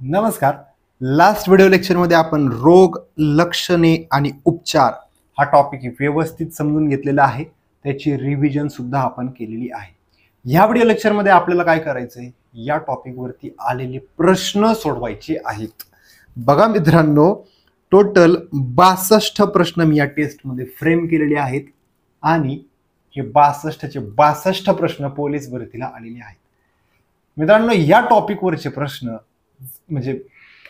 नमस्कार. Last video लेक्चरमध्ये आपण रोग, लक्षणे आणि उपचार हा टॉपिक व्यवस्थित समजून घेतलेला आहे. त्याची रिव्हिजन सुद्धा आपण केलेली आहे. ह्या व्हिडिओ लेक्चरमध्ये आपल्याला काय करायचंय, या टॉपिकवरती आलेले प्रश्न सोडवायचे आहेत. बघा मित्रांनो, टोटल 62 प्रश्न मी या टेस्टमध्ये फ्रेम केलेले आहेत आणि हे 62 प्रश्न पोलीस भरतीला आलेले आहेत. मित्रांनो, या टॉपिकवरचे प्रश्न म्हणजे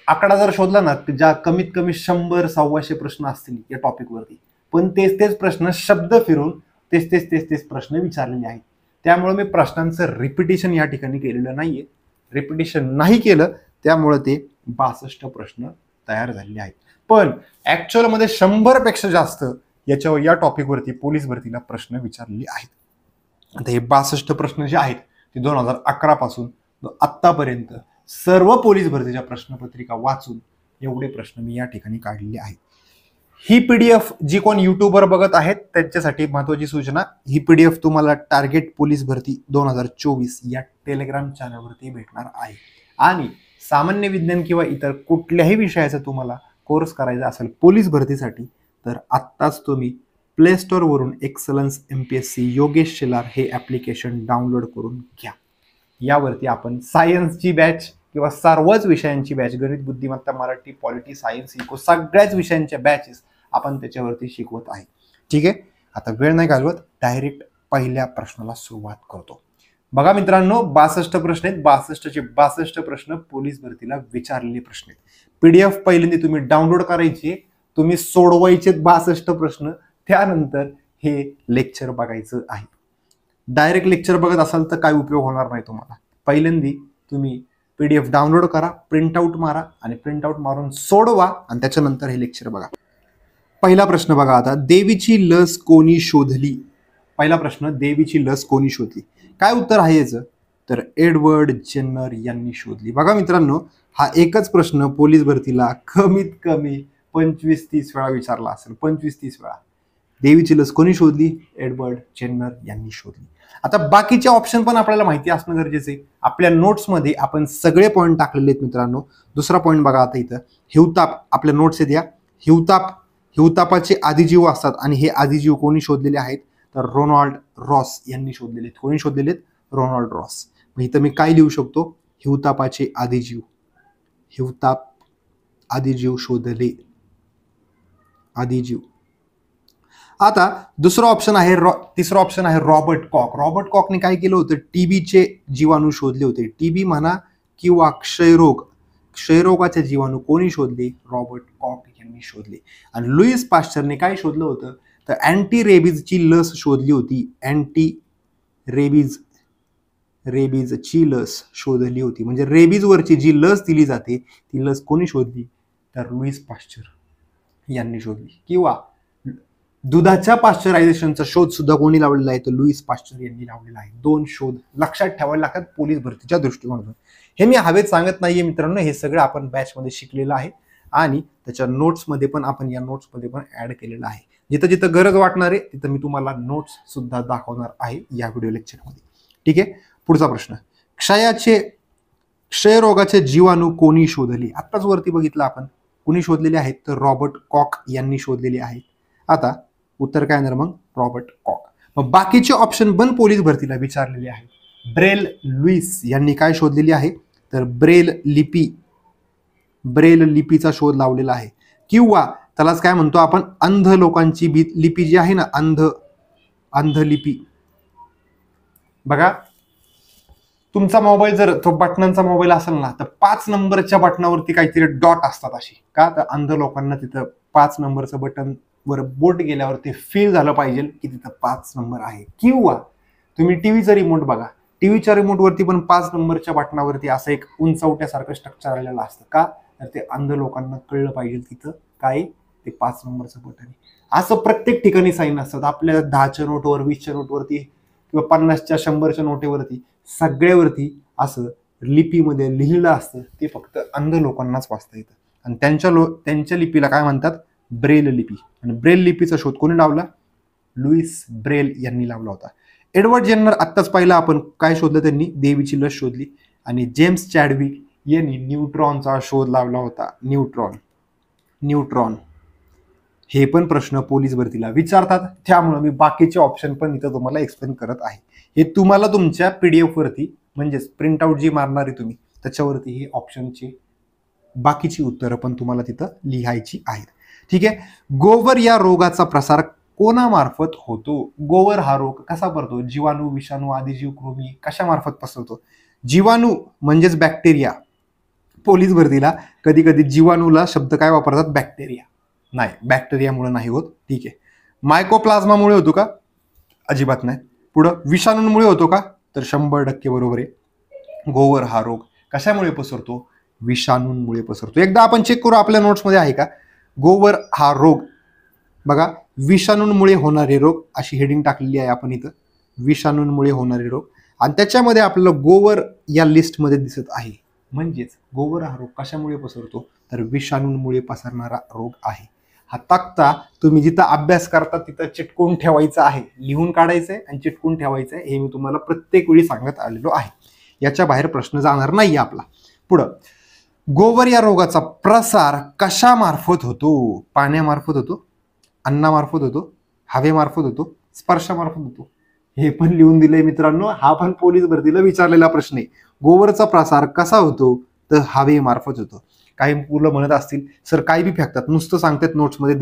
आकडा जर शोधला ना, ज्या कमीत कमी 100-125 प्रश्न असतील या टॉपिकवरती, पण तेच प्रश्न शब्द फिरून तेच प्रश्न विचारलेले आहेत. त्यामुळे मी प्रश्नांचं रिपिटेशन या ठिकाणी केलेलं नाहीये. रिपिटेशन नाही केलं त्यामुळे ते 62 प्रश्न तयार झालेले आहेत. पण ऍक्च्युअल मध्ये 100 पेक्षा जास्त या टॉपिकवरती पोलीस भरतीला प्रश्न विचारलेले आहेत. आता हे 62 प्रश्न जे आहेत ते 2011 पासून आतापर्यंत सर्व पोलीस भरतीच्या प्रश्नपत्रिका वाचून एवढे प्रश्न मी या ठिकाणी काढलेले आहेत. ही पीडीएफ जी कोण युट्यूबवर बघत आहेत त्यांच्यासाठी महत्वाची सूचना, ही पीडीएफ तुम्हाला टार्गेट पोलीस भरती 2024 या टेलिग्राम चॅनलवरती भेटणार आहे. आणि सामान्य विज्ञान किंवा इतर कुठल्याही विषयाचा तुम्हाला कोर्स करायचा असेल पोलीस भरतीसाठी, तर आत्ताच तुम्ही प्ले स्टोअर वरून एक्सलन्स MPSC योगेश शेलार हे ऍप्लिकेशन डाउनलोड करून घ्या. यावरती आपण सायन्सची बॅच किंवा सर्वच विषयांची बॅच, गणित, बुद्धिमत्ता, मराठी, पॉलिटी, सायन्स, इको सगळ्याच विषयांच्या बॅचेस आपण त्याच्यावरती शिकवत आहे. ठीक आहे, आता वेळ नाही घालवत, डायरेक्ट पहिल्या प्रश्नाला सुरुवात करतो. बघा मित्रांनो, 62 प्रश्न आहेत. 62 प्रश्न पोलीस भरतीला विचारलेले प्रश्न आहेत. पीडीएफ पहिल्यांदा तुम्ही डाउनलोड करायची, तुम्ही सोडवायचे 62 प्रश्न, त्यानंतर हे लेक्चर बघायचं आहे. डायरेक्ट लेक्चर बघत असाल तर काय उपयोग होणार नाही तुम्हाला. पहिल्यांदा तुम्ही पीडीएफ डाउनलोड करा, प्रिंटआउट मारा आणि प्रिंटआउट मारून सोडवा आणि त्याच्यानंतर हे लेक्चर बघा. पहिला प्रश्न बघा आता, देवीची लस कोणी शोधली? पहिला प्रश्न, देवीची लस कोणी शोधली? काय उत्तर आहे याचं? तर एडवर्ड जेन्नर यांनी शोधली. बघा मित्रांनो, हा एकच प्रश्न पोलीस भरतीला कमीत कमी 25-30 वेळा विचारला असेल. 25-30 वेळा. देवीची लस कोणी शोधली? एडवर्ड जेन्नर यांनी शोधली. आता बाकीचे ऑप्शन पण आपल्याला माहिती असणं गरजेचं आहे. आपल्या नोट्समध्ये आपण सगळे पॉईंट टाकलेले आहेत मित्रांनो. दुसरा पॉईंट बघा आता इथं, हिवताप आपल्या नोट्स आहेत या. हिवतापाचे आदिजीव असतात आणि हे आदिजीव कोणी शोधलेले आहेत? तर रोनाल्ड रॉस यांनी शोधलेले आहेत. कोणी शोधलेले आहेत? Ronald Ross. मग इथं मी काय लिहू शकतो? हिवतापाचे आदिजीव. हिवताप आदिजीव शोधले. आदिजीव. आता दुसरा ऑप्शन आहे, तिसरा ऑप्शन आहे रॉबर्ट कॉक. रॉबर्ट कॉकने काय केलं होतं? टीबीचे जीवाणू शोधले होते. टीबी म्हणा किंवा क्षयरोगाचे जीवाणू कोणी शोधले? रॉबर्ट कॉक यांनी शोधले. आणि लुईस पाश्चरने काय शोधलं होतं? तर अँटी रेबीजची लस शोधली होती. अँटी रेबीजची लस शोधली होती. म्हणजे रेबीजवरची जी लस दिली जाते ती लस कोणी शोधली? तर लुईस पाश्चर यांनी शोधली. किंवा दुधाच्या पाश्चरायझेशनचा शोध सुद्धा कोणी लावलेला आहे? तर लुईस पाश्चर यांनी लावलेला आहे. 2 शोध लक्षात ठेवायला लागतात पोलीस भरतीच्या दृष्टिकोनातून. हे मी हवेत सांगत नाहीये मित्रांनो, हे सगळं आपण बॅचमध्ये शिकलेलं आहे आणि त्याच्या नोट्समध्ये पण आपण या नोट्समध्ये पण ऍड केलेलं आहे. जिथं जिथं गरज वाटणार आहे तिथं मी तुम्हाला नोट्स सुद्धा दाखवणार आहे या व्हिडिओ लेक्चरमध्ये. ठीक आहे, पुढचा प्रश्न, क्षयरोगाचे जीवाणू कोणी शोधले? आत्ताच वरती बघितलं आपण, कोणी शोधलेले आहेत? तर रॉबर्ट कॉक यांनी शोधलेले आहेत. आता उत्तर काय येणार मग? Robert cock. मग बाकीचे ऑप्शन पण पोलीस भरतीला विचारलेले आहेत. ब्रेल लुईस यांनी काय शोधलेली आहे? तर ब्रेल लिपीचा शोध लावलेला आहे. किंवा त्यालाच काय म्हणतो आपण? अंध लोकांची लिपी जी आहे ना, अंध लिपी. बघा, तुमचा मोबाईल जर तो बटनांचा मोबाईल असेल ना, तर 5 नंबरच्या बटनावरती काहीतरी डॉट असतात अशी. का? तर अंध लोकांना तिथं 5 नंबरचं बटन वर बोट गेल्यावर ते फील झालं पाहिजे की तिथं 5 नंबर आहे. किंवा तुम्ही टीव्हीचा रिमोट बघा, टीव्हीच्या रिमोटवरती पण 5 नंबरच्या बटनावरती असं एक उंचवट्यासारखं स्ट्रक्चर आलेलं असतं. का? तर ते अंध लोकांना कळलं पाहिजे तिथं काय ते 5 नंबरचं बटन आहे. असं प्रत्येक ठिकाणी साईन असतात. आपल्या 10च्या नोटवर, 20च्या नोटवरती किंवा 50च्या 100च्या नोटेवरती सगळ्यावरती असं लिपीमध्ये लिहिलं असतं. ते फक्त अंध लोकांनाच वाचता येतं आणि त्यांच्या लिपीला काय म्हणतात? ब्रेल लिपी. आणि ब्रेल लिपीचा शोध कोणी लावला? लुईस ब्रेल यांनी लावला होता. एडवर्ड जेन्नर आत्ताच पाहिलं आपण, काय शोधलं त्यांनी? देवीची लस शोधली. आणि जेम्स चॅडविक यांनी न्यूट्रॉनचा शोध लावला होता. न्यूट्रॉन हे पण प्रश्न पोलीस भरतीला विचारतात, त्यामुळे मी बाकीचे ऑप्शन पण इथं तुम्हाला एक्सप्लेन करत आहे. हे तुम्हाला तुमच्या PDF वरती म्हणजेच प्रिंटआउट जी मारणार आहे तुम्ही त्याच्यावरती हे ऑप्शनची बाकीची उत्तरं पण तुम्हाला तिथं लिहायची आहेत. ठीक आहे. गोवर या रोगाचा प्रसार कोणामार्फत होतो? गोवर हा रोग कसा पडतो? जीवाणू, विषाणू, आदिजीव, कृमी कशामार्फत पसरतो? जीवाणू म्हणजेच बॅक्टेरिया. पोलीस भरतीला कधी कधी जीवाणूला शब्द काय वापरतात? बॅक्टेरिया. नाही, बॅक्टेरियामुळे नाही होत. ठीक आहे. मायकोप्लाझ्मामुळे होतो का? अजिबात नाही. पुढं विषाणूंमुळे होतो का? तर 100% बरोबर आहे. गोवर हा रोग कशामुळे पसरतो? विषाणूंमुळे पसरतो. एकदा आपण चेक करू, आपल्या नोट्समध्ये आहे का? गोवर हा रोग बघा, विषाणूंमुळे होणारे रोग अशी हेडिंग टाकलेली आहे आपण इथं, विषाणूंमुळे होणारे रोग. आणि त्याच्यामध्ये आपल्याला गोवर या लिस्टमध्ये दिसत आहे. म्हणजेच गोवर हा रोग कशामुळे पसरतो? तर विषाणूंमुळे पसरणारा रोग आहे. हा तक्ता तुम्ही जिथं अभ्यास करता तिथं चिटकून ठेवायचा आहे, लिहून काढायचंय आणि चिटकून ठेवायचं आहे. हे मी तुम्हाला प्रत्येक वेळी सांगत आलेलो आहे. याच्या बाहेर प्रश्न जाणार नाही आपला. पुढं, गोवर या रोगाचा प्रसार कशामार्फत होतो? पाण्यामार्फत होतो, अन्नामार्फत होतो, हवेमार्फत होतो, स्पर्शामार्फत होतो. हे पण लिहून दिलंय मित्रांनो. हा पण पोलीस भरतीला विचारलेला प्रश्न आहे. गोवरचा प्रसार कसा होतो? तर हवेमार्फत होतो. काही मुलं म्हणत असतील सर काही बी फेकतात, नुसतं सांगतात नोट्समध्ये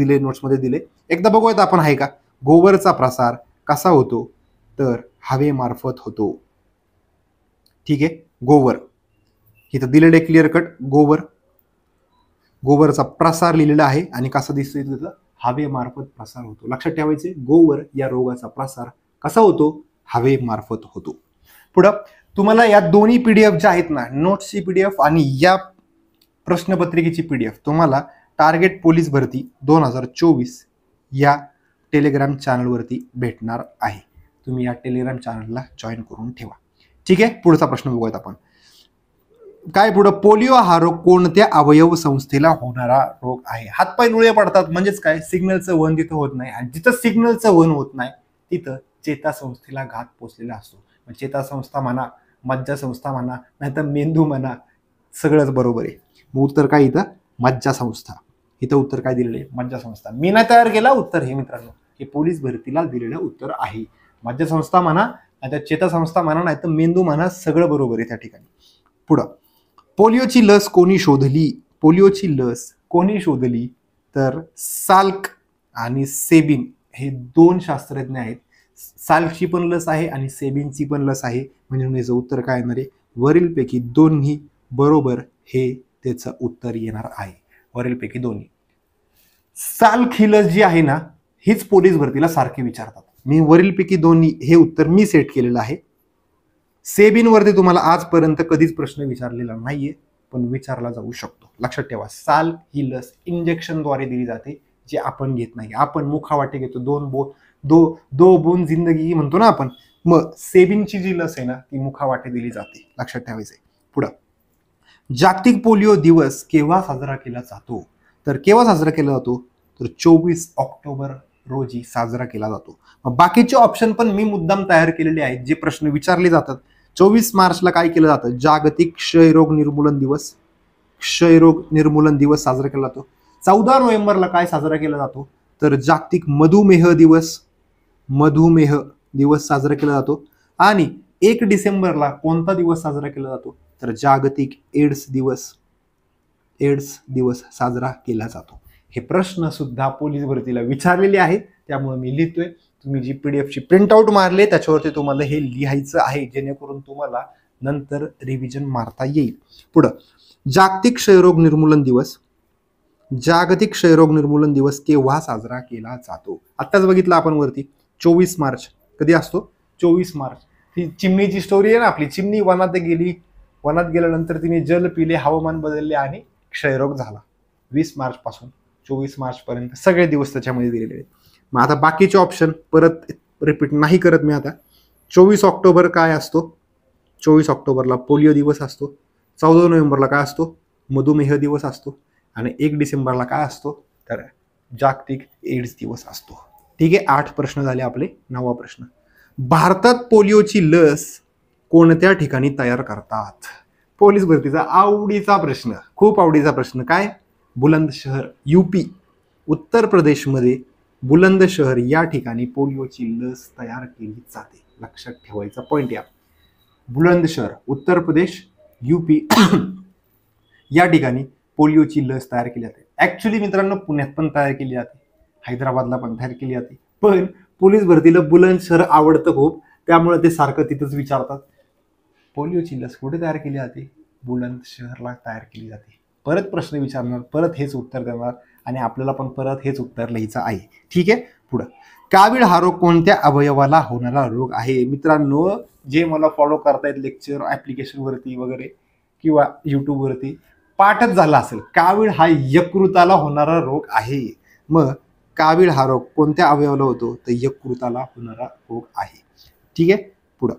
दिले. एकदा बघूयात आपण आहे का? गोवरचा प्रसार कसा होतो? तर हवेमार्फत होतो. ठीक आहे. गोवर इथं दिलेलं आहे क्लिअर कट. गोवरचा प्रसार लिहिलेला आहे आणि कसा दिसतोय तिथं? हवेमार्फत प्रसार होतो. लक्षात ठेवायचे, गोवर या रोगाचा प्रसार कसा होतो? हवेमार्फत होतो. पुढं तुम्हाला या दोन्ही PDF ज्या आहेत ना, नोट्सची PDF आणि या प्रश्नपत्रिकेची PDF, तुम्हाला टार्गेट पोलीस भरती 2024 या टेलिग्राम चॅनलवरती भेटणार आहे. तुम्ही या टेलिग्राम चॅनलला जॉईन करून ठेवा. ठीक आहे. पुढचा प्रश्न बघूयात आपण. काय पुढं? पोलिओ हा रोग कोणत्या अवयव संस्थेला होणारा रोग आहे? हातपाय लुळे पडतात म्हणजेच काय? सिग्नलचं वहन तिथं होत नाही, आणि जिथं सिग्नलचं वहन होत नाही तिथं चेतासंस्थेला घात पोचलेला असतो. चेतासंस्था म्हणा, मज्जासंस्था म्हणा, नाहीतर मेंदू म्हणा, सगळंच बरोबर आहे. मग उत्तर काय इथं? मज्जासंस्था. इथं उत्तर काय दिलेलं आहे? मज्जासंस्था. मी नाही तयार केला उत्तर हे मित्रांनो, हे पोलीस भरतीला दिलेलं उत्तर आहे. मज्जासंस्था म्हणा, नाहीतर चेतासंस्था म्हणा, नाहीतर मेंदू म्हणा, सगळं बरोबर आहे त्या ठिकाणी. पुढं, पोलिओची लस कोणी शोधली? पोलिओची लस कोणी शोधली? तर साल्क आणि सेबिन हे 2 शास्त्रज्ञ आहेत. साल्कची पण लस आहे आणि सेबिनची पण लस आहे. म्हणजे याचं उत्तर काय येणार आहे? वरीलपैकी दोन्ही बरोबर हे त्याचं उत्तर येणार आहे. वरीलपैकी दोन्ही. साल्क ही लस जी आहे ना, हीच पोलीस भरतीला सारखी विचारतात. मी वरीलपैकी दोन्ही हे उत्तर मी सेट केलेलं आहे. सेबिनवरती तुम्हाला आजपर्यंत कधीच प्रश्न विचारलेला नाहीये, पण विचारला जाऊ शकतो. लक्षात ठेवा, साल्क ही लस इंजेक्शनद्वारे दिली जाते, जे आपण घेत नाही. आपण मुखावाटे घेतो. दो बूंद जिंदगी म्हणतो ना आपण. मग सेबिनची जी लस आहे ना, ती मुखावाटे दिली जाते. लक्षात ठेवायचंय. पुढं, जागतिक पोलिओ दिवस केव्हा साजरा केला जातो? तर केव्हा साजरा केला जातो? तर 24 ऑक्टोबर रोजी साजरा केला जातो. मग बाकीचे ऑप्शन पण मी मुद्दाम तयार केलेले आहेत, जे प्रश्न विचारले जातात. 24 मार्चला काय केलं जातं? जागतिक क्षयरोग निर्मूलन दिवस. क्षयरोग निर्मूलन दिवस साजरा केला जातो. 14 नोव्हेंबरला काय साजरा केला जातो? तर जागतिक मधुमेह दिवस. मधुमेह दिवस साजरा केला जातो. आणि 1 डिसेंबरला कोणता दिवस साजरा केला जातो? तर जागतिक एड्स दिवस. एड्स दिवस साजरा केला जातो. हे प्रश्न सुद्धा पोलीस भरतीला विचारलेले आहेत, त्यामुळे मी लिहितोय. तुम्ही जी PDFची प्रिंटआउट मारले त्याच्यावरती तुम्हाला हे लिहायचं आहे, जेणेकरून तुम्हाला नंतर रिव्हिजन मारता येईल. पुढं, जागतिक क्षयरोग निर्मूलन दिवस. जागतिक क्षयरोग निर्मूलन दिवस केव्हा साजरा केला जातो? आत्ताच बघितलं आपण वरती. 24 मार्च. कधी असतो? 24 मार्च. ही चिमणीची स्टोरी आहे ना आपली. चिमणी वनात गेली, वनात गेल्यानंतर तिने जल पिले, हवामान बदलले आणि क्षयरोग झाला. 20 मार्च पासून 24 मार्च पर्यंत सगळे दिवस त्याच्यामध्ये दिलेले आहेत. मग आता बाकीचे ऑप्शन परत रिपीट नाही करत मी आता. 24 ऑक्टोबर काय असतो? 24 ऑक्टोबरला पोलिओ दिवस असतो. 14 नोव्हेंबरला काय असतो? मधुमेह दिवस असतो. आणि 1 डिसेंबरला काय असतो? तर जागतिक एड्स दिवस असतो. ठीक आहे. 8 प्रश्न झाले आपले. 9वा प्रश्न, भारतात पोलिओची लस कोणत्या ठिकाणी तयार करतात? पोलीस भरतीचा आवडीचा प्रश्न, खूप आवडीचा प्रश्न. काय? बुलंदशहर, यूपी, उत्तर प्रदेशमध्ये बुलंदशहर या ठिकाणी पोलिओची लस तयार केली जाते. लक्षात ठेवायचा पॉइंट या. बुलंदशहर, उत्तर प्रदेश, यूपी या ठिकाणी पोलिओची लस तयार केली जाते. ऍक्च्युली मित्रांनो पुण्यात पण तयार केली जाते, हैदराबादला पण तयार केली जाते, पण पोलीस भरतीला बुलंदशहर आवडतं खूप, त्यामुळे ते सारखं तिथंच विचारतात. पोलिओची लस कुठे तयार केली जाते? बुलंदशहरला तयार केली जाते. परत प्रश्न विचारणार, परत हेच उत्तर देणार आणि आपल्याला पण परत हेच उत्तर लिहायचं आहे. ठीक आहे, पुढं. कावीळ हा रोग कोणत्या अवयवाला होणारा रोग आहे? मित्रांनो, जे मला फॉलो करतायत लेक्चर ऍप्लिकेशनवरती वगैरे किंवा युट्यूबवरती, पाठच झाला असेल. कावीळ हा यकृताला होणारा रोग आहे. मग कावीळ हा रोग कोणत्या अवयवाला होतो? तर यकृताला होणारा रोग आहे. ठीक आहे, पुढं.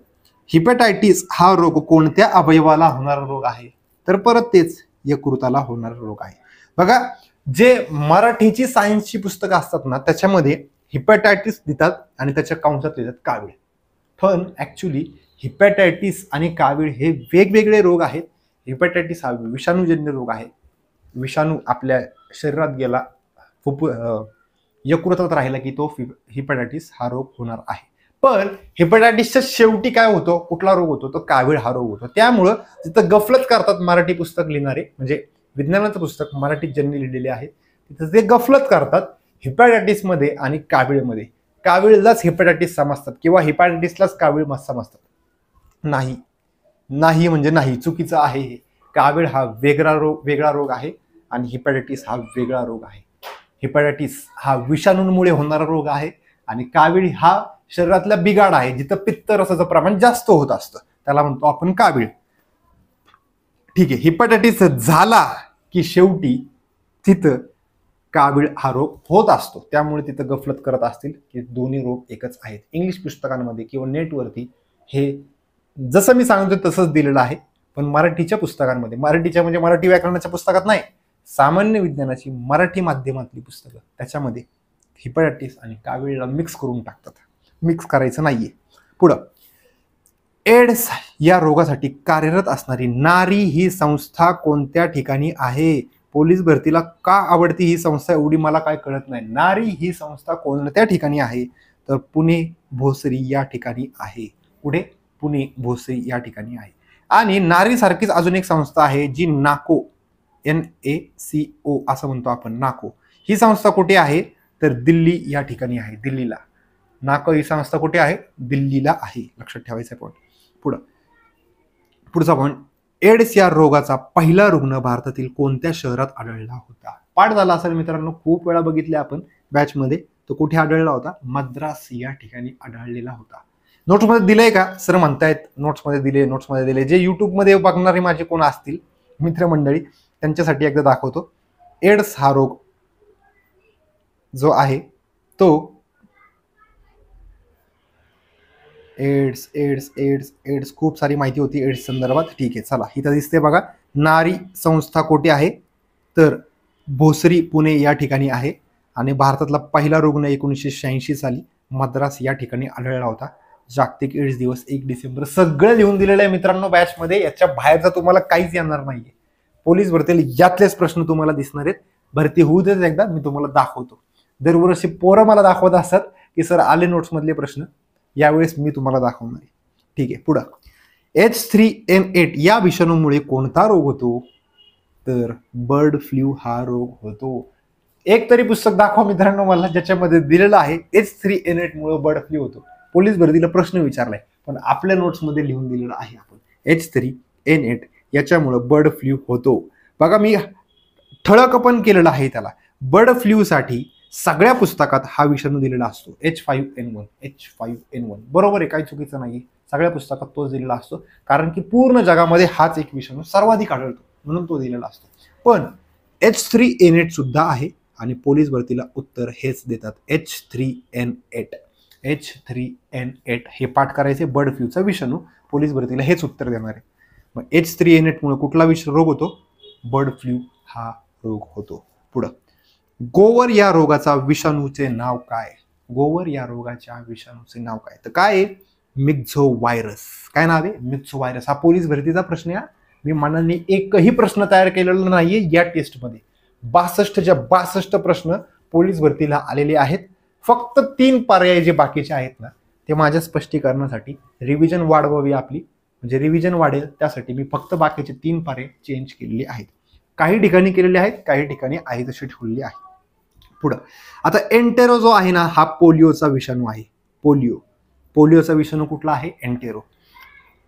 हिपॅटायटिस हा रोग कोणत्या अवयवाला होणारा रोग आहे? तर परत तेच यकृताला होणारा रोग आहे. बघा, जे मराठीची सायन्सची पुस्तकं असतात ना, त्याच्यामध्ये हिपॅटायटिस देतात आणि त्याच्या कंसात लिहितात कावीळ. पण ऍक्च्युली हिपॅटायटिस आणि कावीळ हे वेगवेगळे रोग आहेत. हिपॅटायटिस हा विषाणूजन्य रोग आहे. विषाणू आपल्या शरीरात गेला, यकृतात राहिला की तो हिपॅटायटिस हा रोग होणार आहे. पण हिपॅटायटिसच्या शेवटी काय होतो? कुठला रोग होतो? तो कावीळ हा रोग होतो. त्यामुळं तिथं गफलत करतात मराठी पुस्तक लिहिणारे, म्हणजे विज्ञानाचं पुस्तक मराठीत ज्यांनी लिहिलेले आहेत तिथं ते गफलत करतात हिपॅटायटिसमध्ये आणि कावीळमध्ये. कावीळलाच हिपॅटायटिस समजतात किंवा हिपॅटायटिसलाच कावीळ समजतात. नाही, नाही म्हणजे नाही, चुकीचं आहे हे. कावीळ हा वेगळा रोग आहे आणि हिपॅटायटिस हा वेगळा रोग आहे. हिपॅटायटिस हा विषाणूंमुळे होणारा रोग आहे आणि कावीळ हा शरीरातला बिघाड आहे, जिथं पित्त रसाचं प्रमाण जास्त होत असतं, त्याला म्हणतो आपण कावीळ. ठीक आहे, हिपॅटायटिस झाला की शेवटी तिथं कावीळ हा रोग होत असतो. त्यामुळे तिथं गफलत करत असतील की दोन्ही रोग एकच आहेत. इंग्लिश पुस्तकांमध्ये किंवा नेटवरती हे जसं मी सांगतो तसंच दिलेलं आहे, पण मराठीच्या पुस्तकांमध्ये, मराठीच्या म्हणजे मराठी व्याकरणाच्या पुस्तकात नाही, सामान्य विज्ञानाची मराठी माध्यमातली पुस्तकं, त्याच्यामध्ये हिपॅटायटिस आणि कावीळला मिक्स करून टाकतात. मिक्स करायचं नाहीये. पुढं. एड्स या रोगासाठी कार्यरत असणारी नारी ही संस्था कोणत्या ठिकाणी आहे? पोलीस भरतीला का आवडती ही संस्था एवढी मला काय कळत नाही. नारी ही संस्था कोणत्या ठिकाणी आहे? तर पुणे भोसरी या ठिकाणी आहे. पुढे पुणे भोसरी या ठिकाणी आहे. आणि नारी सारखीच अजून एक संस्था आहे जी नाको, NACO असं म्हणतो आपण, नाको. ही संस्था कुठे आहे? तर दिल्ली या ठिकाणी आहे, दिल्लीला. नाको ही संस्था कुठे आहे? दिल्लीला आहे. लक्षात ठेवायचं पॉईंट. पुढचा पॉईंट. एड्स या रोगाचा पहिला रुग्ण भारतातील कोणत्या शहरात आढळला होता? पाठ झाला असेल मित्रांनो, खूप वेळा बघितले आपण बॅचमध्ये. तो कुठे आढळला होता? मद्रास या ठिकाणी आढळलेला होता. नोट्समध्ये दिलंय का? सर म्हणतायत नोट्समध्ये दिले. जे युट्यूबमध्ये बघणारे माझे कोण असतील मित्रमंडळी, त्यांच्यासाठी एकदा दाखवतो. एड्स हा रोग जो आहे तो एड्स खूप सारी माहिती होती एड्स संदर्भात. ठीक आहे, चला इथं दिसते बघा. नारी संस्था कुठे आहे? तर भोसरी पुणे या ठिकाणी आहे. आणि भारतातला पहिला रुग्ण 1986 साली मद्रास या ठिकाणी आढळला होता. जागतिक एड्स दिवस 1 डिसेंबर. सगळं लिहून दिलेलं आहे मित्रांनो बॅचमध्ये. याच्या बाहेरचा तुम्हाला काहीच येणार नाहीये. पोलीस भरतीला यातलेच प्रश्न तुम्हाला दिसणार आहेत. भरती होऊ देत एकदा, मी तुम्हाला दाखवतो. दरवर्षी पोरं मला दाखवत असतात की सर आले नोट्स मधले प्रश्न, यावेळेस मी तुम्हाला दाखवणार आहे. ठीक आहे, पुढं. H3N8 या विषाणूमुळे कोणता रोग होतो? तर बर्ड फ्लू हा रोग होतो. एक तरी पुस्तक दाखवा मित्रांनो मला ज्याच्यामध्ये दिलेलं आहे H3N8 मुळे बर्ड फ्लू होतो. पोलीस भरतीला प्रश्न विचारलाय, पण आपल्या नोट्समध्ये लिहून दिलेलं आहे आपण. H3N8 याच्यामुळे बर्ड फ्लू होतो. बघा, मी ठळक पण केलेलं आहे त्याला. बर्ड फ्लू साठी सगळ्या पुस्तकात हा विषाणू दिलेला असतो, H5N1. बरोबर आहे, काही चुकीचं नाही. सगळ्या पुस्तकात तोच दिलेला असतो, कारण की पूर्ण जगामध्ये हाच एक विषाणू सर्वाधिक आढळतो, म्हणून तो दिलेला असतो. पण H3N8 सुद्धा आहे आणि पोलीस भरतीला उत्तर हेच देतात, H3N8. हे पाठ करायचे. बर्ड फ्लूचा विषाणू, पोलीस भरतीला हेच उत्तर देणार आहे. मग H3N8 मुळे कुठला रोग होतो? बर्ड फ्लू हा रोग होतो. पुढं. गोवर या रोगाचा विषाणूचे नाव काय? गोवर या रोगाच्या विषाणूचे नाव काय? तर काय? मिक्झो व्हायरस. काय नाव आहे? मिक्झो व्हायरस. हा पोलीस भरतीचा प्रश्न आहे. मी मनाने एकही प्रश्न तयार केलेला नाहीये या टेस्टमध्ये. 62च्या 62 प्रश्न पोलीस भरतीला आलेले आहेत. फक्त 3 पर्याय जे बाकीचे आहेत ना ते माझ्या स्पष्टीकरणासाठी रिव्हिजन वाढवावी आपली, म्हणजे रिव्हिजन वाढेल त्यासाठी मी फक्त बाकीचे 3 पर्याय चेंज केलेले आहेत. काही ठिकाणी केलेले आहेत, काही ठिकाणी आहे तशी ठेवलेली आहे. पुढं आता एंटेरो जो आहे ना हा पोलिओचा विषाणू आहे. पोलिओचा विषाणू कुठला आहे? एंटेरो.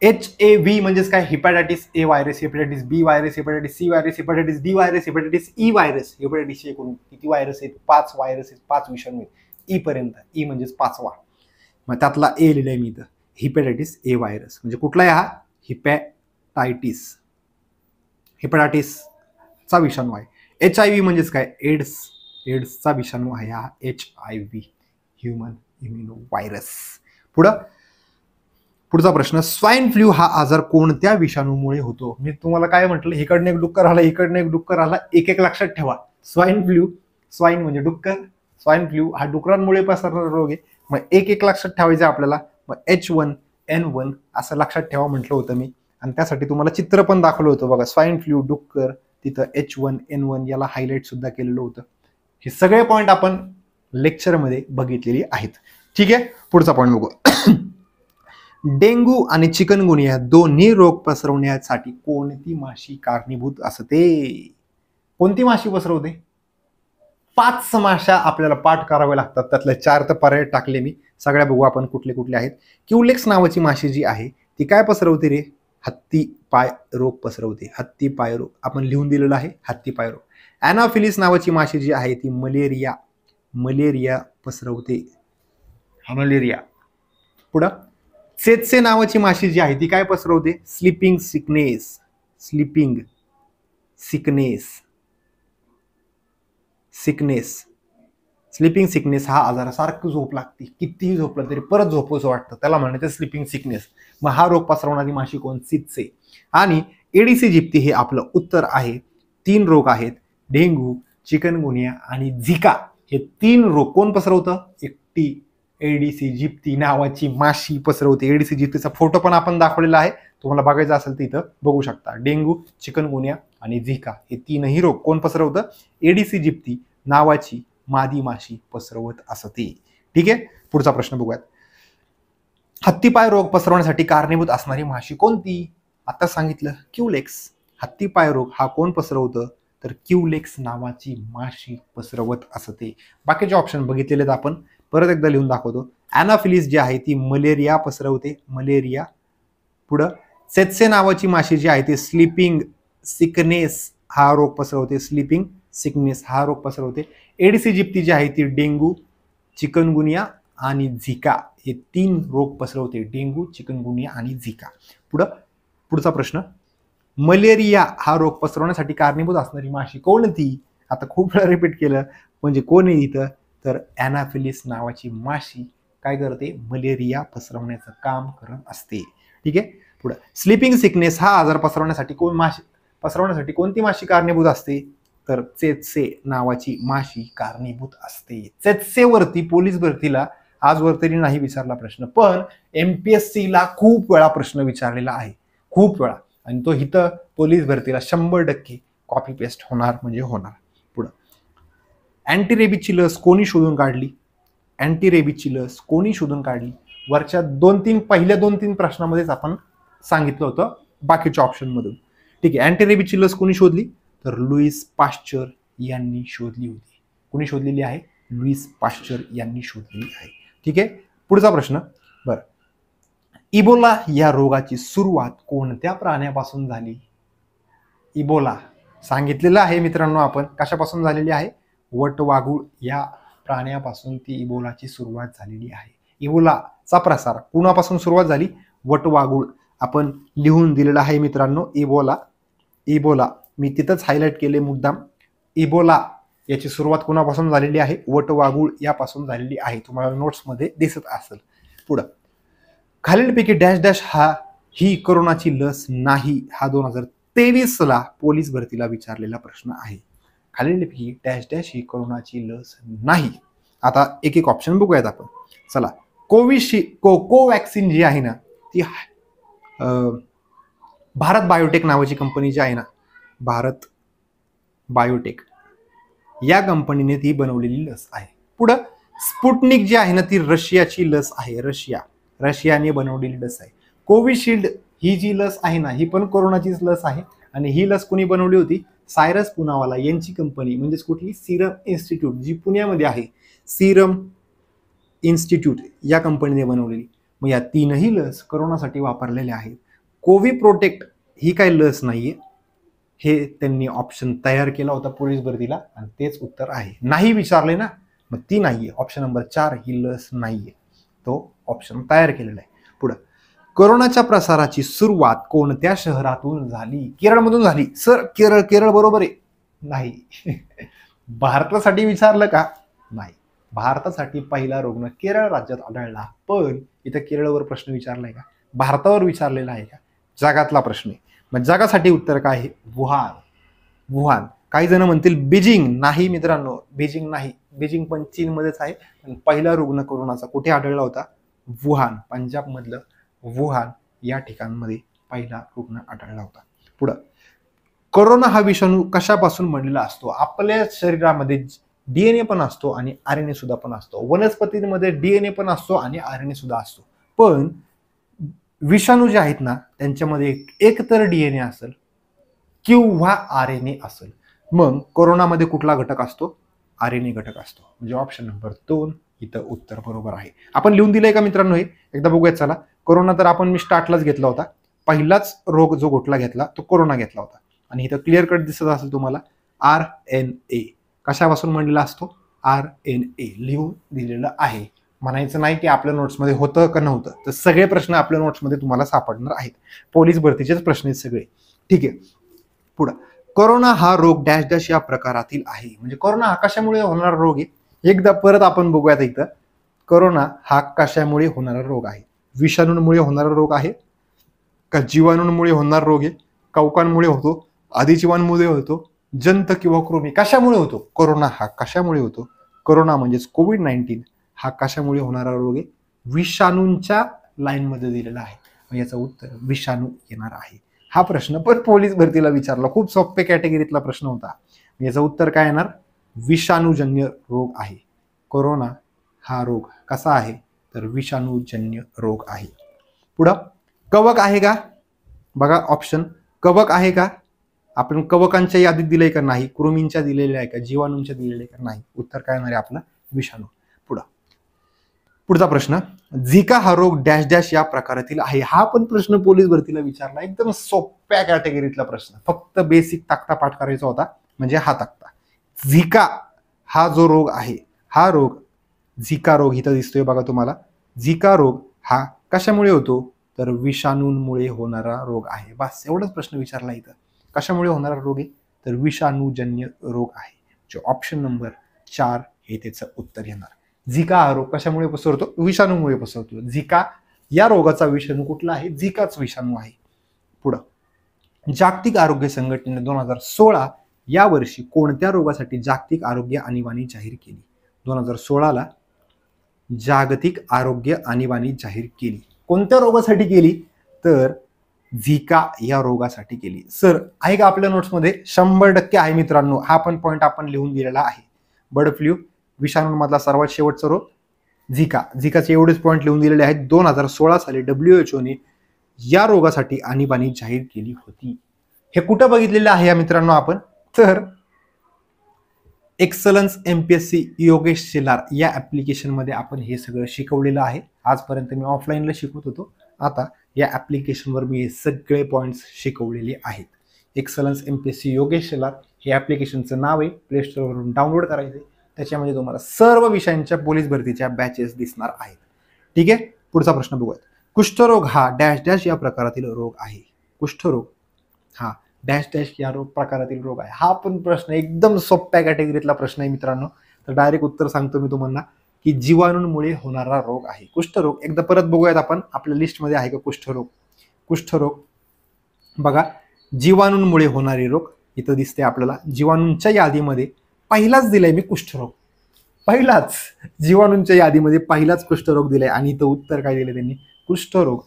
HAV म्हणजेच काय? Hepatitis A virus, hepatitis B virus, hepatitis C virus, hepatitis D virus, hepatitis E virus. Hepatitis C एकूण किती व्हायरस आहेत? 5 व्हायरस आहेत, 5 विषाणू आहेत. ई पर्यंत, ई म्हणजेच 5वा. मग त्यातला ए लिहिलंय मी इथं, हिपॅटायटिस ए व्हायरस. म्हणजे कुठला आहे हा? हिपॅटायटिसचा विषाणू आहे. HIV म्हणजेच काय? एड्सचा विषाणू आहे हा HIV, ह्युमन इम्युनो व्हायरस. पुढचा प्रश्न, स्वाईन फ्लू हा आजार कोणत्या विषाणूमुळे होतो? मी तुम्हाला काय म्हटलं, इकडनं एक डुक्कर आला, इकडनं एक डुक्कर आला, एक लक्षात ठेवा. स्वाईन म्हणजे डुक्कर, स्वाईन फ्लू हा डुकरांमुळे पसरणारा रोग आहे. मग एक लक्षात ठेवायचं आपल्याला. मग H1N1 असं लक्षात ठेवा म्हटलं होतं मी, आणि त्यासाठी तुम्हाला चित्र पण दाखवलं होतं बघा. स्वाईन फ्लू, डुक्कर, तिथं H1N1 याला हायलाईट सुद्धा केलेलं होतं. हे सगळे पॉईंट आपण लेक्चरमध्ये बघितलेली आहेत. ठीक आहे, पुढचा पॉईंट बघू. डेंग्यू आणि चिकनगुनिया दोन्ही रोग पसरवण्यासाठी कोणती माशी कारणीभूत असते? कोणती माशी पसरवते? 5 माशा आपल्याला पाठ कराव्या लागतात. त्यातले 4 तर पर्याय टाकले मी. सगळ्या बघू आपण कुठले कुठले आहेत. क्युलेक्स नावाची माशी जी आहे ती काय पसरवते रे? हत्ती पाय रोग पसरवते. हत्ती पाय रोग आपण लिहून दिलेलं आहे, हत्ती पाय रोग. ॲनाफिलिस नावाची माशी जी आहे ती मलेरिया पसरवते. मलेरिया. पुढं सेत्से नावाची माशी जी आहे ती काय पसरवते? स्लीपिंग सिकनेस हा आजार. सारखं झोप लागते, कितीही झोपलं तरी परत झोपवसं वाटतं, त्याला म्हणायचं स्लीपिंग सिकनेस. मग हा रोग पसरवणारी माशी कोण? सित्से. आणि एडिस इजिप्ती हे आपलं उत्तर आहे. 3 रोग आहेत, डेंग्यू, चिकनगुनिया आणि झिका. हे 3 रोग कोण पसरवतं? एकटी एडिस इजिप्ती नावाची माशी पसरवते. एडिस इजिप्तीचा फोटो पण आपण दाखवलेला आहे, तुम्हाला बघायचं असेल तर इथं बघू शकता. डेंग्यू, चिकनगुनिया आणि झिका हे 3ही रोग कोण पसरवतं? एडिस इजिप्ती नावाची मादी माशी पसरवत असते. ठीक आहे, पुढचा प्रश्न बघूयात. हत्तीपाय रोग पसरवण्यासाठी कारणीभूत असणारी माशी कोणती? आता सांगितलं क्युलेक्स. हत्तीपाय रोग हा कोण पसरवतं? तर क्युलेक्स नावाची माशी पसरवत असते. बाकीचे ऑप्शन बघितलेले आहेत आपण, परत एकदा लिहून दाखवतो. ॲनाफिलिस जी आहे ती मलेरिया पसरवते, मलेरिया. पुढं सेत्से नावाची माशी जी आहे ती स्लीपिंग सिकनेस हा रोग पसरवते, स्लीपिंग सिकनेस हा रोग पसरवते. एडिस इजिप्ती जी आहे ती डेंग्यू, चिकनगुनिया आणि झिका हे 3 रोग पसरवते. डेंग्यू, चिकनगुनिया आणि झिका. पुढचा प्रश्न, मलेरिया हा रोग पसरवण्यासाठी कारणीभूत असणारी माशी कोणती? आता खूप वेळा रिपीट केलं, म्हणजे कोण आहे इथं? तर ॲनाफिलिस नावाची माशी काय करते? मलेरिया पसरवण्याचं काम करत असते. ठीक आहे, पुढं स्लीपिंग सिकनेस हा आजार पसरवण्यासाठी कोणती माशी कारणीभूत असते? तर चेत्से नावाची माशी कारणीभूत असते. चेत्सेवरती पोलीस भरतीला आजवर तरी नाही विचारला प्रश्न, पण MPSC ला खूप वेळा प्रश्न विचारलेला आहे, खूप वेळा. आणि तो इथं पोलीस भरतीला 100% कॉपी पेस्ट होणार म्हणजे होणार. पुढं अँटीरेबीजची लस कोणी शोधून काढली? अँटीरेबीजची लस कोणी शोधून काढली? वरच्या पहिल्या 2-3 प्रश्नामध्येच आपण सांगितलं होतं बाकीच्या ऑप्शन मधून. ठीक आहे, अँटीरेबीजची लस कोणी शोधली? तर लुईस पाश्चर यांनी शोधली होती. कोणी शोधलेली आहे? लुईस पाश्चर यांनी शोधलेली आहे. ठीक आहे, पुढचा प्रश्न. बरं, इबोला या रोगाची सुरुवात कोणत्या प्राण्यापासून झाली? इबोला सांगितलेलं आहे मित्रांनो आपण, कशापासून झालेली आहे? वटवाघूळ या प्राण्यापासून ती इबोलाची सुरुवात झालेली आहे. इबोलाचा प्रसार कुणापासून सुरुवात झाली? वटवाघूळ. आपण लिहून दिलेला आहे मित्रांनो इबोला मी तिथंच हायलाइट केले मुद्दाम. इबोला याची सुरुवात कुणापासून झालेली आहे? वटवाघूळ यापासून झालेली आहे. तुम्हाला नोट्समध्ये दिसत असेल. पुढं खालीलपैकी डॅश डॅश ही कोरोनाची लस नाही हा 2023 ला पोलीस भरतीला विचारलेला प्रश्न आहे. खालीलपैकी डॅश डॅश ही कोरोनाची लस नाही. आता एक ऑप्शन बघूयात आपण. चला, कोवॅक्सिन जी आहे ना ती भारत बायोटेक नावाची कंपनी जी आहे ना, भारत बायोटेक या कंपनीने ती बनवलेली लस आहे. पुढं स्पुटनिक जी आहे ना, ती रशियाची लस आहे. रशियाने बनवलेली लस आहे. कोविशिल्ड ही जी लस आहे ना, ही पण कोरोनाचीच लस आहे. आणि ही लस कोणी बनवली होती? सायरस पुनावाला यांची कंपनी, म्हणजेच कुठली? सिरम इन्स्टिट्यूट, जी पुण्यामध्ये आहे. सिरम इन्स्टिट्यूट या कंपनीने बनवलेली. मग या तीनही लस कोरोनासाठी वापरलेल्या आहेत. कोवी प्रोटेक्ट ही काही लस नाहीये, हे त्यांनी ऑप्शन तयार केला होता पोलीस भरतीला आणि तेच उत्तर आहे. नाही विचारले ना, मग ती नाहीये. ऑप्शन नंबर 4 ही लस नाहीये, तो ऑप्शन तयार केलेला आहे. पुढं कोरोनाच्या प्रसाराची सुरुवात कोणत्या शहरातून झाली? केरळमधून झाली. सर केरळ बरोबर आहे? नाही. भारतासाठी विचारलं का? नाही. भारतासाठी पहिला रुग्ण केरळ राज्यात आढळला. पण इथं केरळवर प्रश्न विचारलाय का? भारतावर विचारलेला आहे का? जगातला प्रश्न आहे. मग जगासाठी उत्तर काय आहे? वुहान. काही जण म्हणतील बीजिंग. नाही मित्रांनो, बीजिंग नाही. बीजिंग पण चीनमध्येच आहे. पण पहिला रुग्ण कोरोनाचा कुठे आढळला होता? वुहान, पंजाब मधलं वुहान या ठिकाणांमध्ये पहिला रुग्ण आढळला होता. पुढं कोरोना हा विषाणू कशापासून बनलेला असतो? आपल्या शरीरामध्ये डीएनए पण असतो आणि आरएनए सुद्धा पण असतो. वनस्पतींमध्ये डीएनए पण असतो आणि आरएनए सुद्धा असतो. पण विषाणू जे आहेत ना, त्यांच्यामध्ये एक तर डीएनए असेल किंवा आरएनए असेल. मग कोरोनामध्ये कुठला घटक असतो? आरएनए घटक असतो. म्हणजे ऑप्शन नंबर 2 इथं उत्तर बरोबर आहे. आपण लिहून दिलंय का मित्रांनो? हे एकदा बघूयात चला. कोरोना तर आपण मी स्टार्टलाच घेतला होता. पहिलाच रोग जो कुठला घेतला तो कोरोना घेतला होता. आणि इथं क्लिअर कट दिसत असेल तुम्हाला, आरएनए कशापासून बनलेला असतो? आरएनए लिहून दिलेलं आहे. म्हणायचं नाही की आपल्या नोट्समध्ये होतं का नव्हतं, तर सगळे प्रश्न आपल्या नोट्समध्ये तुम्हाला सापडणार आहेत. पोलीस भरतीचेच प्रश्न आहेत सगळे. ठीक आहे. पुढं कोरोना हा रोग डॅश डॅश या प्रकारातील आहे. म्हणजे कोरोना हा कशामुळे होणारा रोग आहे? एकदा परत आपण बघूयात इथं. कोरोना हा कशामुळे होणारा रोग आहे? विषाणूंमुळे होणारा रोग आहे का जीवाणूंमुळे होणारा रोग आहे? कवकांमुळे होतो? अधिजीवांमुळे होतो? जंत किंवा कृमी? कशामुळे होतो? कोरोना हा कशामुळे होतो? कोरोना म्हणजेच कोविड-19 हा कशामुळे होणारा रोग आहे? विषाणूंच्या लाईनमध्ये दिलेला आहे. याचं उत्तर विषाणू येणार आहे. हा प्रश्न पण पोलीस भरतीला विचारला. खूप सोपे कॅटेगरीतला प्रश्न होता. याचं उत्तर काय येणार? विषाणूजन्य रोग आहे. कोरोना हा रोग कसा आहे? तर विषाणूजन्य रोग आहे. पुढं कवक आहे का? बघा ऑप्शन. कवक आहे का? आपण कवकांच्या यादीत दिलंय का? नाही. कृमींच्या दिलेल्या आहे का? जीवाणूंच्या दिलेल्या आहे का? नाही. उत्तर काय येणार आहे आपलं? विषाणू. पुढचा प्रश्न, झिका हा रोग डॅश डॅश या प्रकारातील आहे. हा पण प्रश्न पोलीस भरतीला विचारला. एकदम सोप्या कॅटेगरीतला प्रश्न. फक्त बेसिक तक्ता पाठ करायचा होता, म्हणजे हा तक्ता. झिका हा जो रोग आहे, हा रोग झिका रोग इथं दिसतोय बघा तुम्हाला. झिका रोग हा कशामुळे होतो? तर विषाणूंमुळे होणारा रोग आहे. बस एवढाच प्रश्न विचारला इथं. कशामुळे होणारा रोग आहे? तर विषाणूजन्य रोग आहे. जो ऑप्शन नंबर 4 हे त्याचं उत्तर येणार. झिका हा रोग कशामुळे पसरतो? विषाणूमुळे पसरतो. झिका या रोगाचा विषाणू कुठला आहे? झिकाच विषाणू आहे. पुढं जागतिक आरोग्य संघटनेने 2016 या वर्षी कोणत्या रोगासाठी जागतिक आरोग्य आणीबाणी जाहीर केली? 2016ला जागतिक आरोग्य आणीबाणी जाहीर केली. कोणत्या रोगासाठी केली? तर झिका या रोगासाठी केली. सर आहे का आपल्या नोट्समध्ये? 100% आहे मित्रांनो. हा पण पॉईंट आपण लिहून दिलेला आहे. बर्ड फ्लू विषाणूंमधला सर्वात शेवटचा रोग झिकाचे एवढेच पॉईंट लिहून दिलेले आहेत. 2016 साली WHO ने या रोगासाठी आणीबाणी जाहीर केली होती. हे कुठं बघितलेलं आहे या मित्रांनो आपण? तर एक्सलन्स MPSC योगेश शेलार या ऍप्लिकेशन मध्ये आपण हे सगळं शिकवलेलं आहे. आजपर्यंत मी ऑफलाईनला शिकवत होतो, आता या ऍप्लिकेशनवर मी हे सगळे पॉईंट्स शिकवलेले आहेत. एक्सलन्स MPSC योगेश शेलार हे ऍप्लिकेशनचं नाव आहे. प्ले स्टोअरवरून डाउनलोड करायचे. त्याच्यामध्ये तुम्हाला सर्व विषयांच्या पोलीस भरतीच्या बॅचेस दिसणार आहेत. ठीक आहे. पुढचा प्रश्न बघूयात. कुष्ठरोग हा डॅश डॅश या प्रकारातील रोग आहे. कुष्ठरोग हा डॅश डॅश या प्रकारातील रोग आहे. हा पण प्रश्न एकदम सोप्या कॅटेगरीतला प्रश्न आहे मित्रांनो. तर डायरेक्ट उत्तर सांगतो मी तुम्हाला की जीवाणूंमुळे होणारा रोग आहे कुष्ठरोग. एकदा परत बघूयात आपण आपल्या लिस्टमध्ये आहे का कुष्ठरोग. कुष्ठरोग बघा, जीवाणूंमुळे होणारे रोग इथं दिसते आपल्याला. जीवाणूंच्या यादीमध्ये पहिलाच दिलाय मी कुष्ठरोग. पहिलाच जीवाणूंच्या यादीमध्ये पहिलाच कुष्ठरोग दिलाय आणि इथं उत्तर काय दिले त्यांनी? कुष्ठरोग.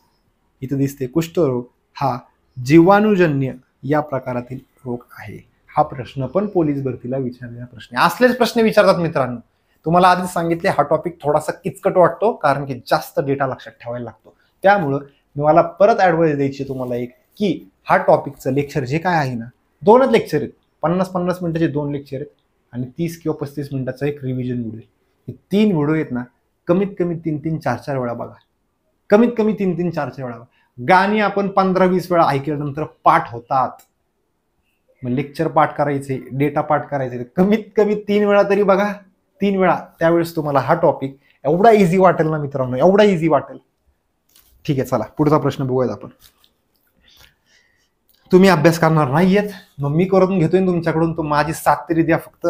इथं दिसते कुष्ठरोग हा जीवाणूजन्य या प्रकारातील रोग आहे? हा प्रश्न पण पोलीस भरतीला विचारलेला प्रश्न आहे. असलेच प्रश्न विचारतात मित्रांनो. तुम्हाला आधीच सांगितले हा टॉपिक थोडासा किचकट वाटतो कारण की जास्त डेटा लक्षात ठेवायला लागतो. त्यामुळं मला परत ऍडवाइस द्यायची तुम्हाला एक, की हा टॉपिकचं लेक्चर जे काय आहे ना, 2च लेक्चर आहेत. 50-50 मिनिटाचे 2 लेक्चर आहेत आणि 30 किंवा 35 मिनिटाचा एक रिव्हिजन व्हिडिओ. हे 3 व्हिडिओ आहेत ना, कमीत कमी 3-3, 4-4 वेळा बघा. कमीत कमी 3-3, 4-4 वेळा. गाणी आपण 15-20 वेळा ऐकल्यानंतर पाठ होतात. मग लेक्चर पाठ करायचे, डेटा पाठ करायचे, कमीत कमी 3 वेळा तरी बघा. 3 वेळा. त्यावेळेस तुम्हाला हा टॉपिक एवढा इझी वाटेल ना मित्रांनो, एवढा इझी वाटेल. ठीक आहे, चला पुढचा प्रश्न बघूयात आपण. तुम्ही अभ्यास करणार नाहीयेत, मग मी करून घेतोय तुमच्याकडून, तो माझी साथ तरी द्या फक्त.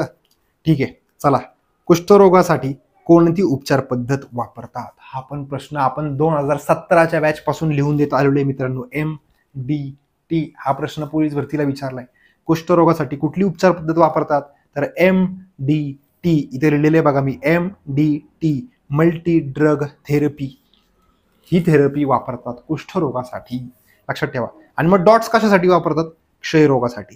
ठीक आहे, चला. कुष्ठरोगासाठी कोणती उपचार पद्धत वापरतात? हा पण प्रश्न आपण 2017च्या बॅच पासून लिहून देत आलेलो आहे मित्रांनो. MDT हा प्रश्न पोलीस भरतीला विचारलाय. कुष्ठरोगासाठी कुठली उपचार पद्धत वापरतात? तर MDT इथे लिहिलेले आहे बघा मी, MDT मल्टी ड्रग थेरपी. ही थेरपी वापरतात कुष्ठरोगासाठी, लक्षात ठेवा. आणि मग डॉट्स कशासाठी वापरतात? क्षयरोगासाठी.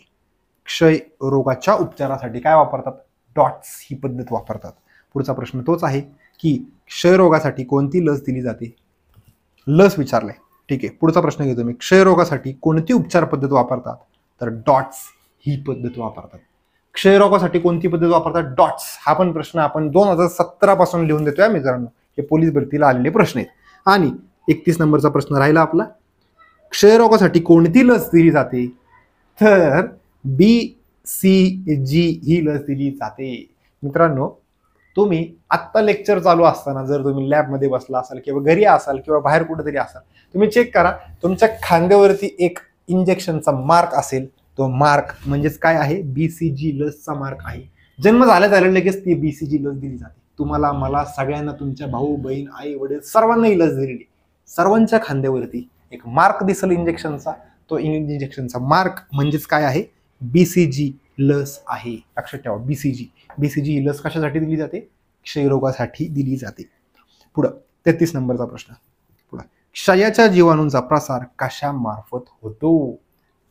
क्षयरोगाच्या उपचारासाठी काय वापरतात? डॉट्स ही पद्धत वापरतात. पुढचा प्रश्न तोच आहे की क्षयरोगासाठी कोणती लस दिली जाते? लस विचारलंय. ठीक आहे, पुढचा प्रश्न घेतो मी. क्षयरोगासाठी कोणती उपचार पद्धत वापरतात? तर डॉट्स ही पद्धत वापरतात. क्षयरोगासाठी कोणती पद्धत वापरतात? डॉट्स. हा पण प्रश्न आपण 2017 पासून लिहून देतोय मित्रांनो. हे पोलीस भरतीला आलेले प्रश्न आहेत. आणि 31 नंबरचा प्रश्न राहिला आपला. क्षयरोगासाठी कोणती लस दिली जाते? तर BCG ही लस दिली जाते. मित्रांनो, तुम्ही आत्ता लेक्चर चालू असताना जर तुम्ही लॅबमध्ये बसला असाल किंवा घरी असाल किंवा बाहेर कुठेतरी असाल, तुम्ही चेक करा, तुमच्या खांद्यावरती एक इंजेक्शनचा मार्क असेल. तो मार्क म्हणजेच काय आहे? BCG लसचा मार्क आहे. जन्म झाल्या लगेच ती BCG लस दिली जाते. तुम्हाला, मला, सगळ्यांना, तुमच्या भाऊ बहीण, आई वडील सर्वांना ही लस दिलेली. सर्वांच्या खांद्यावरती एक मार्क दिसेल इंजेक्शनचा. तो इंजेक्शनचा मार्क म्हणजेच काय आहे? BCG लस आहे. लक्षात ठेवा, BCG ही लस कशासाठी दिली जाते? क्षयरोगासाठी दिली जाते. पुढं 33 नंबरचा प्रश्न. पुढं, क्षयाच्या जीवाणूंचा प्रसार कशामार्फत होतो?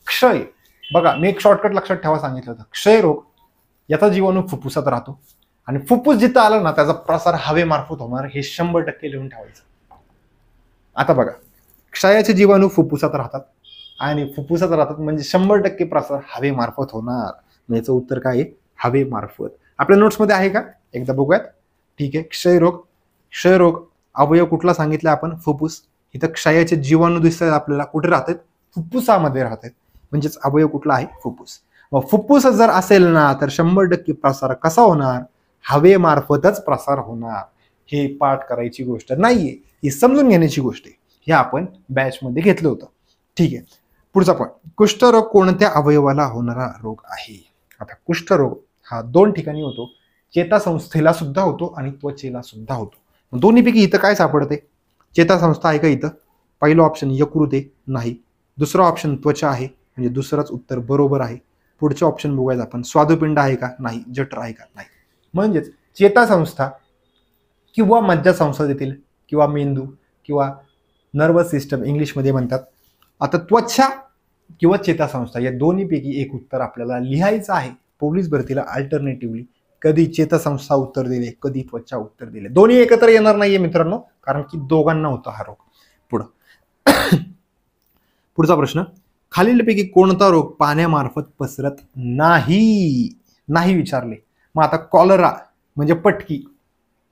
क्षय बघा, मी एक शॉर्टकट लक्षात ठेवा सांगितलं होतं. क्षयरोग याचा जीवाणू फुफ्फुसात राहतो आणि फुफ्फुस जिथं आलं ना, त्याचा प्रसार हवेमार्फत होणार, हे 100% लिहून ठेवायचं. आता बघा, क्षयाचे जीवाणू फुफ्फुसात राहतात आणि फुफ्फुसात राहतात म्हणजे 100% प्रसार हवेमार्फत होणार. याचं उत्तर काय आहे? हवेमार्फत. आपल्या नोट्समध्ये आहे का? एकदा बघूयात. ठीक आहे, क्षयरोग अवयव कुठला सांगितला आपण? फुफ्फुस. इथं क्षयाचे जीवाणू दिसतात आपल्याला, कुठे राहतात? फुफ्फुसामध्ये राहतात. म्हणजेच अवयव कुठला आहे? फुफ्फुस. मग फुफ्फुस जर असेल ना, तर 100% प्रसार कसा होणार? हवेमार्फतच प्रसार होणार. हे पाठ करायची गोष्ट नाहीये, ही समजून घेण्याची गोष्ट आहे. हे आपण बॅचमध्ये घेतलं होतं. ठीक आहे, पुढचा पॉईंट. कुष्ठरोग कोणत्या अवयवाला होणारा रोग आहे? आता कुष्ठरोग हा 2 ठिकाणी होतो. चेतासंस्थेला सुद्धा होतो आणि त्वचेला सुद्धा होतो. दोन्हीपैकी इथं काय सापडते? चेतासंस्था आहे का इथं? पहिलं ऑप्शन यकृत आहे, नाही. दुसरा ऑप्शन त्वचा आहे, म्हणजे दुसरंच उत्तर बरोबर आहे. पुढचे ऑप्शन बघूयात आपण. स्वादुपिंड आहे का? नाही. जठर आहे का? नाही. म्हणजेच चेतासंस्था किंवा मज्जासंस्था देतील किंवा मेंदू किंवा नर्वस सिस्टम इंग्लिशमध्ये म्हणतात. आता त्वचा किंवा चेतासंस्था या दोन्हीपैकी एक उत्तर आपल्याला लिहायचं आहे पोलीस भरतीला अल्टरनेटिव्हली. कधी चेतासंस्था उत्तर दिले, कधी त्वचा उत्तर दिले. दोन्ही एकत्र येणार नाहीये मित्रांनो, कारण की दोघांना होता हा रोग. पुढचा प्रश्न. खालीलपैकी कोणता रोग पाण्यामार्फत पसरत नाही? नाही विचारले. मग आता कॉलरा म्हणजे पटकी.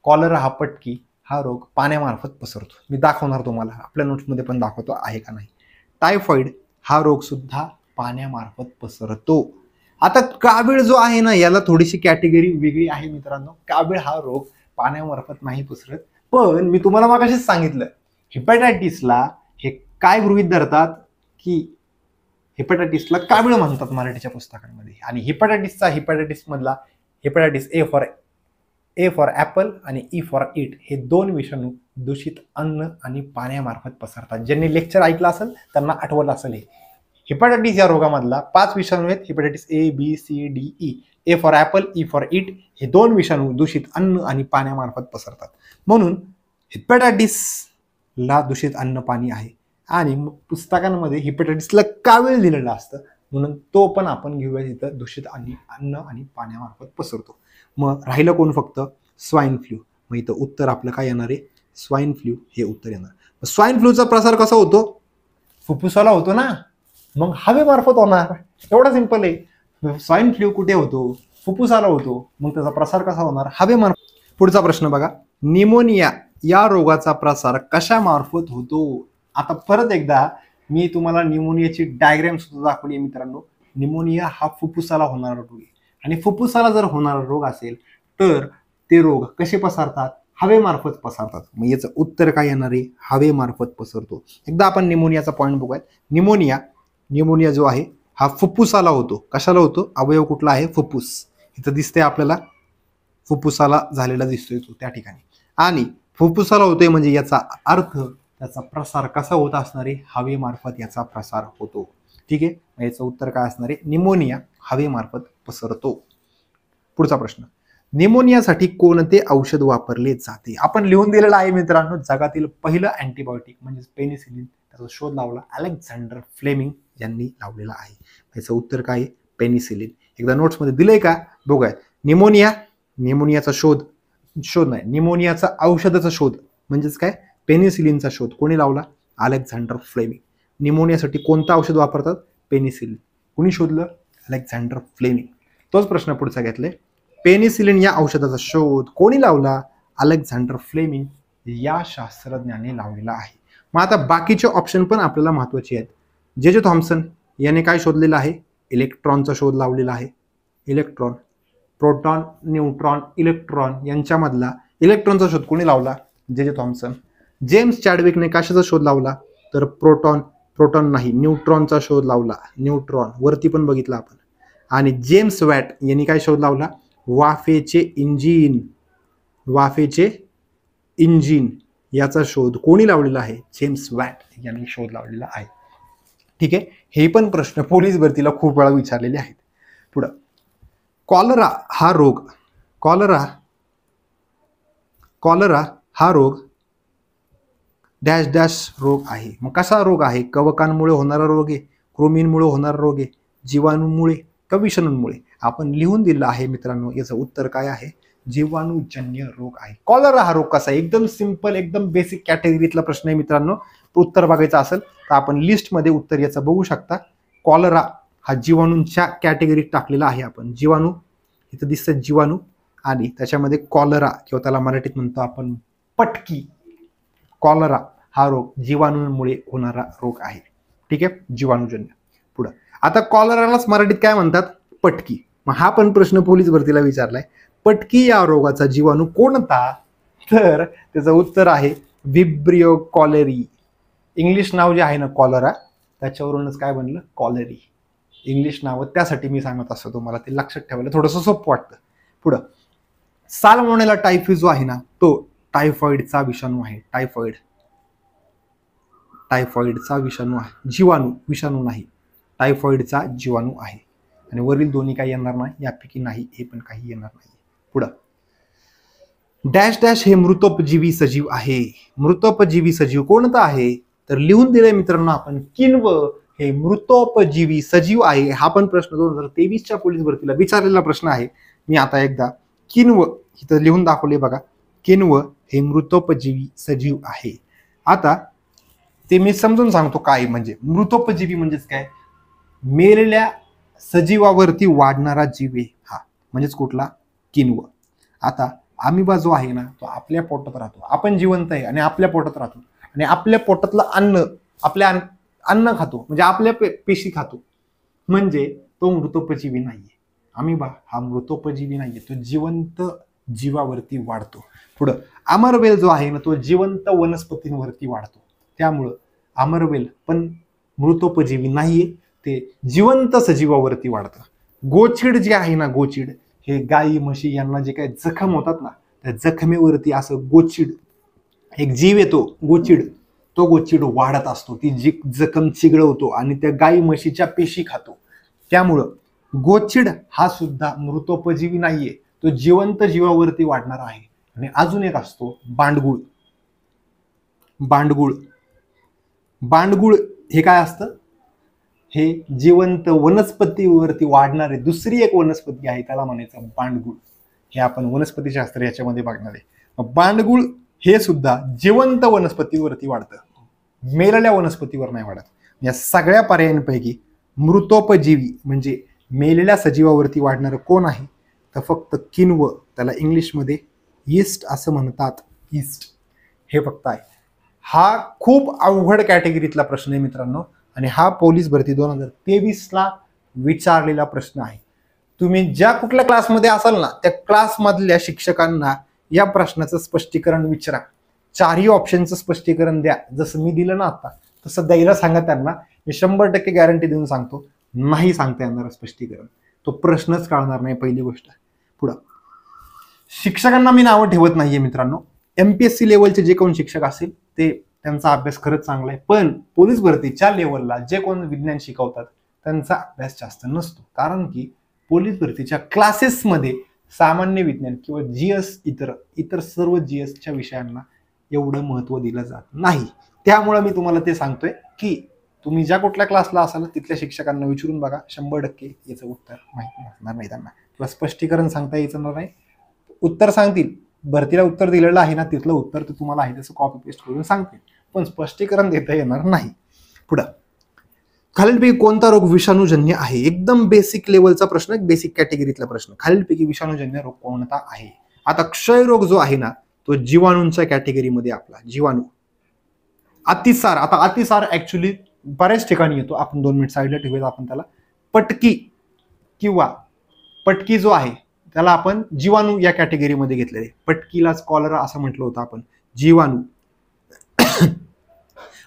कॉलरा हा पटकी हा रोग पाण्यामार्फत पसरतो. मी दाखवणार तुम्हाला, आपल्या नोट्समध्ये पण दाखवतो आहे का नाही. टायफॉइड हा रोग सुद्धा पाण्यामार्फत पसरतो. आता कावीळ जो आहे ना, याला थोडीशी कॅटेगरी वेगळी आहे मित्रांनो. कावीळ हा रोग पाण्यामार्फत नाही पसरत. पण मी तुम्हाला मागाशीच सांगितलं, हेपॅटायटिसला हे काय गृहीत धरतात की हेपॅटायटिसला कावीळ म्हणतात मराठीच्या पुस्तकांमध्ये. आणि हेपॅटायटिस मधला हेपॅटायटिस ए फॉर ॲपल आणि ई फॉर इट हे 2 विषाणू दूषित अन्न आणि पाण्यामार्फत पसरतात. ज्यांनी लेक्चर ऐकलं असेल त्यांना आठवलं असेल. हे हेपॅटायटिस या रोगामधला 5 विषाणू आहेत. Hepatitis A, B, C, D, E. A for Apple, E for it हे 2 विषाणू दूषित अन्न आणि पाण्यामार्फत पसरतात. म्हणून हेपॅटायटिसला दूषित अन्न पाणी आहे आणि पुस्तकांमध्ये हिपॅटायटिसला कावीळ दिलेलं असतं, म्हणून तो पण आपण घेऊया तिथं दूषित आणि अन्न आणि पाण्यामार्फत पसरतो. मग राहिलं कोण फक्त? Swine flu. मग इथं उत्तर आपलं काय येणार आहे? स्वाईन फ्लू हे उत्तर येणार. स्वाईन फ्लूचा प्रसार कसा होतो? फुफ्फुसाला होतो ना, मग हवेमार्फत होणार. एवढा सिंपल आहे. स्वाईन फ्लू कुठे होतो? फुफ्फुसाला होतो. मग त्याचा प्रसार कसा होणार? हवेमार्फत. पुढचा प्रश्न बघा, निमोनिया या रोगाचा प्रसार कशामार्फत होतो? आता परत एकदा मी तुम्हाला निमोनियाची डायग्राम सुद्धा दाखवली आहे मित्रांनो. निमोनिया हा फुफ्फुसाला होणारा रोग आहे, आणि फुफ्फुसाला जर होणारा रोग असेल तर ते रोग कसे पसरतात? हवेमार्फत पसरतात. मग याचं उत्तर काय येणार आहे? हवेमार्फत पसरतो. एकदा आपण निमोनियाचा पॉईंट बघूयात. निमोनिया जो आहे हा फुफ्फुसाला होतो. कशाला होतो? अवयव कुठला आहे? फुफ्फुस. इथं दिसतंय आपल्याला, फुफ्फुसाला झालेला दिसतोय तो त्या ठिकाणी. आणि फुफ्फुसाला होतोय म्हणजे याचा अर्थ त्याचा प्रसार कसा होत असणार आहे? हवेमार्फत याचा प्रसार होतो. ठीक आहे, याचं उत्तर काय असणार आहे? निमोनिया हवेमार्फत पसरतो. पुढचा प्रश्न, निमोनियासाठी कोणते औषध वापरले जाते? आपण लिहून दिलेलं आहे मित्रांनो, जगातील पहिलं अँटीबायोटिक म्हणजे पेनिसिलिन, त्याचा शोध लावला अलेक्झांडर फ्लेमिंग यांनी लावलेला आहे. याचं उत्तर काय? पेनिसिलिन. एकदा नोट्समध्ये दिलंय का? बघूया. निमोनियाचा शोध नाही, निमोनियाचा औषधाचा शोध म्हणजेच काय? पेनिसिलिनचा शोध कोणी लावला? Alexander Fleming. निमोनियासाठी कोणतं औषध वापरतात? पेनिसिलिन. कुणी शोधलं? Alexander Fleming. तोच प्रश्न पुढचा घेतलाय. पेनिसिलिन या औषधाचा शोध कोणी लावला? अलेक्झांडर फ्लेमिंग या शास्त्रज्ञाने लावलेला आहे. मग आता बाकीचे ऑप्शन पण आपल्याला महत्वाचे आहेत. जे थॉम्सन याने काय शोधलेलं आहे? इलेक्ट्रॉनचा शोध लावलेला आहे. इलेक्ट्रॉन, प्रोटॉन, न्यूट्रॉन, इलेक्ट्रॉन यांच्यामधला इलेक्ट्रॉनचा शोध कोणी लावला? J Thomson. जेम्स चॅडविकने कशाचा शोध लावला? तर प्रोटॉन नाही, न्यूट्रॉनचा शोध लावला. न्यूट्रॉन वरती पण बघितलं आपण. आणि जेम्स वॅट यांनी काय शोध लावला? वाफेचे इंजिन याचा शोध कोणी लावलेला आहे? जेम्स वॅट यांनी शोध लावलेला आहे. ठीक आहे, हे पण प्रश्न पोलीस भरतीला खूप वेळा विचारलेले आहेत. पुढं, कॉलरा हा रोग डॅश डॅश रोग आहे. मग कसा रोग आहे? कवकांमुळे होणारा रोग आहे, कृमींमुळे होणारा रोग आहे, जीवाणूमुळे का विषाणूंमुळे? आपण लिहून दिलं आहे मित्रांनो, याचं उत्तर काय आहे? जीवाणूजन्य रोग आहे. कॉलरा हा रोग कसा आहे? एकदम सिंपल, एकदम बेसिक कॅटेगरीतला प्रश्न आहे मित्रांनो. उत्तर बघायचं असेल तर आपण लिस्टमध्ये उत्तर याचं बघू शकता. कॉलरा हा जीवाणूंच्या कॅटेगरीत टाकलेला आहे आपण. जीवाणू इथं दिसतात, जीवाणू, आणि त्याच्यामध्ये कॉलरा किंवा त्याला मराठीत म्हणतो आपण पटकी. कॉलरा हा रोग जीवाणूंमुळे होणारा रोग आहे. ठीक आहे, जीवाणूजन्य. पुढं, आता कॉलरालाच मराठीत काय म्हणतात? पटकी. मग हा पण प्रश्न पोलीस भरतीला विचारलाय. पटकी या रोगाचा जीवाणू कोणता? तर त्याचं उत्तर आहे विब्रियो कॉलेरी. इंग्लिश नाव जे आहे ना कॉलरा, त्याच्यावरूनच काय बनलं? कॉलेरी. इंग्लिश नाव त्यासाठी मी सांगत असतो तुम्हाला, ते लक्षात ठेवायला थोडंसं सोपं वाटतं. पुढं, साल्मोनेला टायफी जो आहे ना, तो टायफॉइडचा विषाणू आहे. टायफॉइडचा विषाणू आहे, विषाणू नाही, टायफॉइडचा जीवाणू आहे. आणि वरील दोन्ही काही येणार नाही, यापैकी नाही, हे पण काही येणार नाही. पुढं, डॅश डॅश हे मृतोपजीवी सजीव आहे. मृतोपजीवी सजीव कोणता आहे? तर लिहून दिलंय मित्रांनो आपण, किण्व हे मृतोपजीवी सजीव आहे. हा पण प्रश्न 2023च्या पोलीस भरतीला विचारलेला प्रश्न आहे. मी आता एकदा किण्व इथं लिहून दाखवले बघा. किण्व हे मृतोपजीवी सजीव आहे. आता ते मी समजून सांगतो काय म्हणजे. मृतोपजीवी म्हणजेच काय? मेलेल्या सजीवावरती वाढणारा जीव आहे हा, म्हणजेच कुठला? किण्व. आता अमिबा जो आहे ना, तो आपल्या पोटात राहतो. आपण जिवंत आहे आणि आपल्या पोटात राहतो, आणि आपल्या पोटातलं अन्न खातो, म्हणजे आपल्या पेशी खातो, म्हणजे तो मृतोपजीवी नाहीये. अमिबा हा मृतोपजीवी नाहीये, तो जिवंत जीवावरती वाढतो. पुढं, अमरवेल जो आहे ना, तो जिवंत वनस्पतींवरती वाढतो. त्यामुळं अमरवेल पण मृतोपजीवी नाहीये, ते जिवंत सजीवावरती वाढतं. गोचिड जे आहे ना, गोचिड हे गायी म्हशी यांना जे काही जखम होतात ना, त्या जखमेवरती असं गोचिड एक जीव येतो, गोचिड. तो गोचिड वाढत असतो, ती जी जखम चिघळवतो आणि त्या गायी म्हशीच्या पेशी खातो. त्यामुळं गोचिड हा सुद्धा मृतोपजीवी नाहीये, तो जिवंत जीवावरती वाढणारा आहे. आणि अजून एक असतो बांडगुळ. बांडगुळ हे काय असतं? हे जिवंत वनस्पतीवरती वाढणारे दुसरी एक वनस्पती आहे, त्याला म्हणायचं बांडगुळ. हे आपण वनस्पतीशास्त्र याच्यामध्ये बघणार आहे. बांडगुळ हे सुद्धा जिवंत वनस्पतीवरती वाढतं, मेलेल्या वनस्पतीवर नाही वाढत. या सगळ्या पर्यायांपैकी मृतोपजीवी म्हणजे मेलेल्या सजीवावरती वाढणारं कोण आहे? तर फक्त किण्व, त्याला इंग्लिशमध्ये ईस्ट असं म्हणतात, ईस्ट, हे फक्त आहे. हा खूप अवघड कॅटेगरीतला प्रश्न आहे मित्रांनो, आणि हा पोलीस भरती 2023ला विचारलेला प्रश्न आहे. तुम्ही ज्या कुठल्या क्लासमध्ये असाल ना, त्या क्लासमधल्या शिक्षकांना या प्रश्नाचं स्पष्टीकरण विचारा, चारही ऑप्शनचं स्पष्टीकरण द्या. जसं मी दिलं ना आता, तसं द्यायला सांगा त्यांना. मी 100% गॅरंटी देऊन सांगतो, नाही सांगता येणार स्पष्टीकरण, तो प्रश्नच कळणार नाही. पहिली गोष्ट. पुढं, शिक्षकांना मी नावं ठेवत नाहीये मित्रांनो. MPSC लेवलचे जे कोण शिक्षक असेल ते त्यांचा अभ्यास खरंच चांगला आहे, पण पोलीस भरतीच्या लेवलला जे कोण विज्ञान शिकवतात त्यांचा अभ्यास जास्त नसतो. कारण की पोलीस भरतीच्या क्लासेसमध्ये सामान्य विज्ञान किंवा GS इतर सर्व GSच्या विषयांना एवढं महत्त्व दिलं जात नाही. त्यामुळे मी तुम्हाला ते सांगतोय की तुम्ही ज्या कुठल्या क्लासला असाल तिथल्या शिक्षकांना विचारून बघा, 100% याचं उत्तर माहिती नसणार नाही त्यांना, किंवा स्पष्टीकरण सांगता यायचं नाही. उत्तर सांगतील, भरतीला उत्तर दिलेलं आहे ना, तिथलं उत्तर तर तुम्हाला आहे तसं कॉपी पेस्ट करून सांगतील, पण स्पष्टीकरण देता येणार नाही. पुढं, खालीलपैकी कोणता रोग विषाणूजन्य आहे? एकदम बेसिक लेवलचा प्रश्न, बेसिक कॅटेगरीतला प्रश्न. खालीलपैकी विषाणूजन्य रोग कोणता आहे? आता क्षयरोग जो आहे ना, तो जीवाणूंच्या कॅटेगरीमध्ये आपला जीवाणू. अतिसार, आता अतिसार ऍक्च्युली बऱ्याच ठिकाणी येतो, आपण 2 मिनिट साईडला ठेवूया. आपण त्याला पटकी किंवा पटकी जो आहे त्याला आपण जीवाणू या कॅटेगरीमध्ये घेतलेले. पटकीलाच कॉलरा असं म्हटलं होतं आपण, जीवाणू.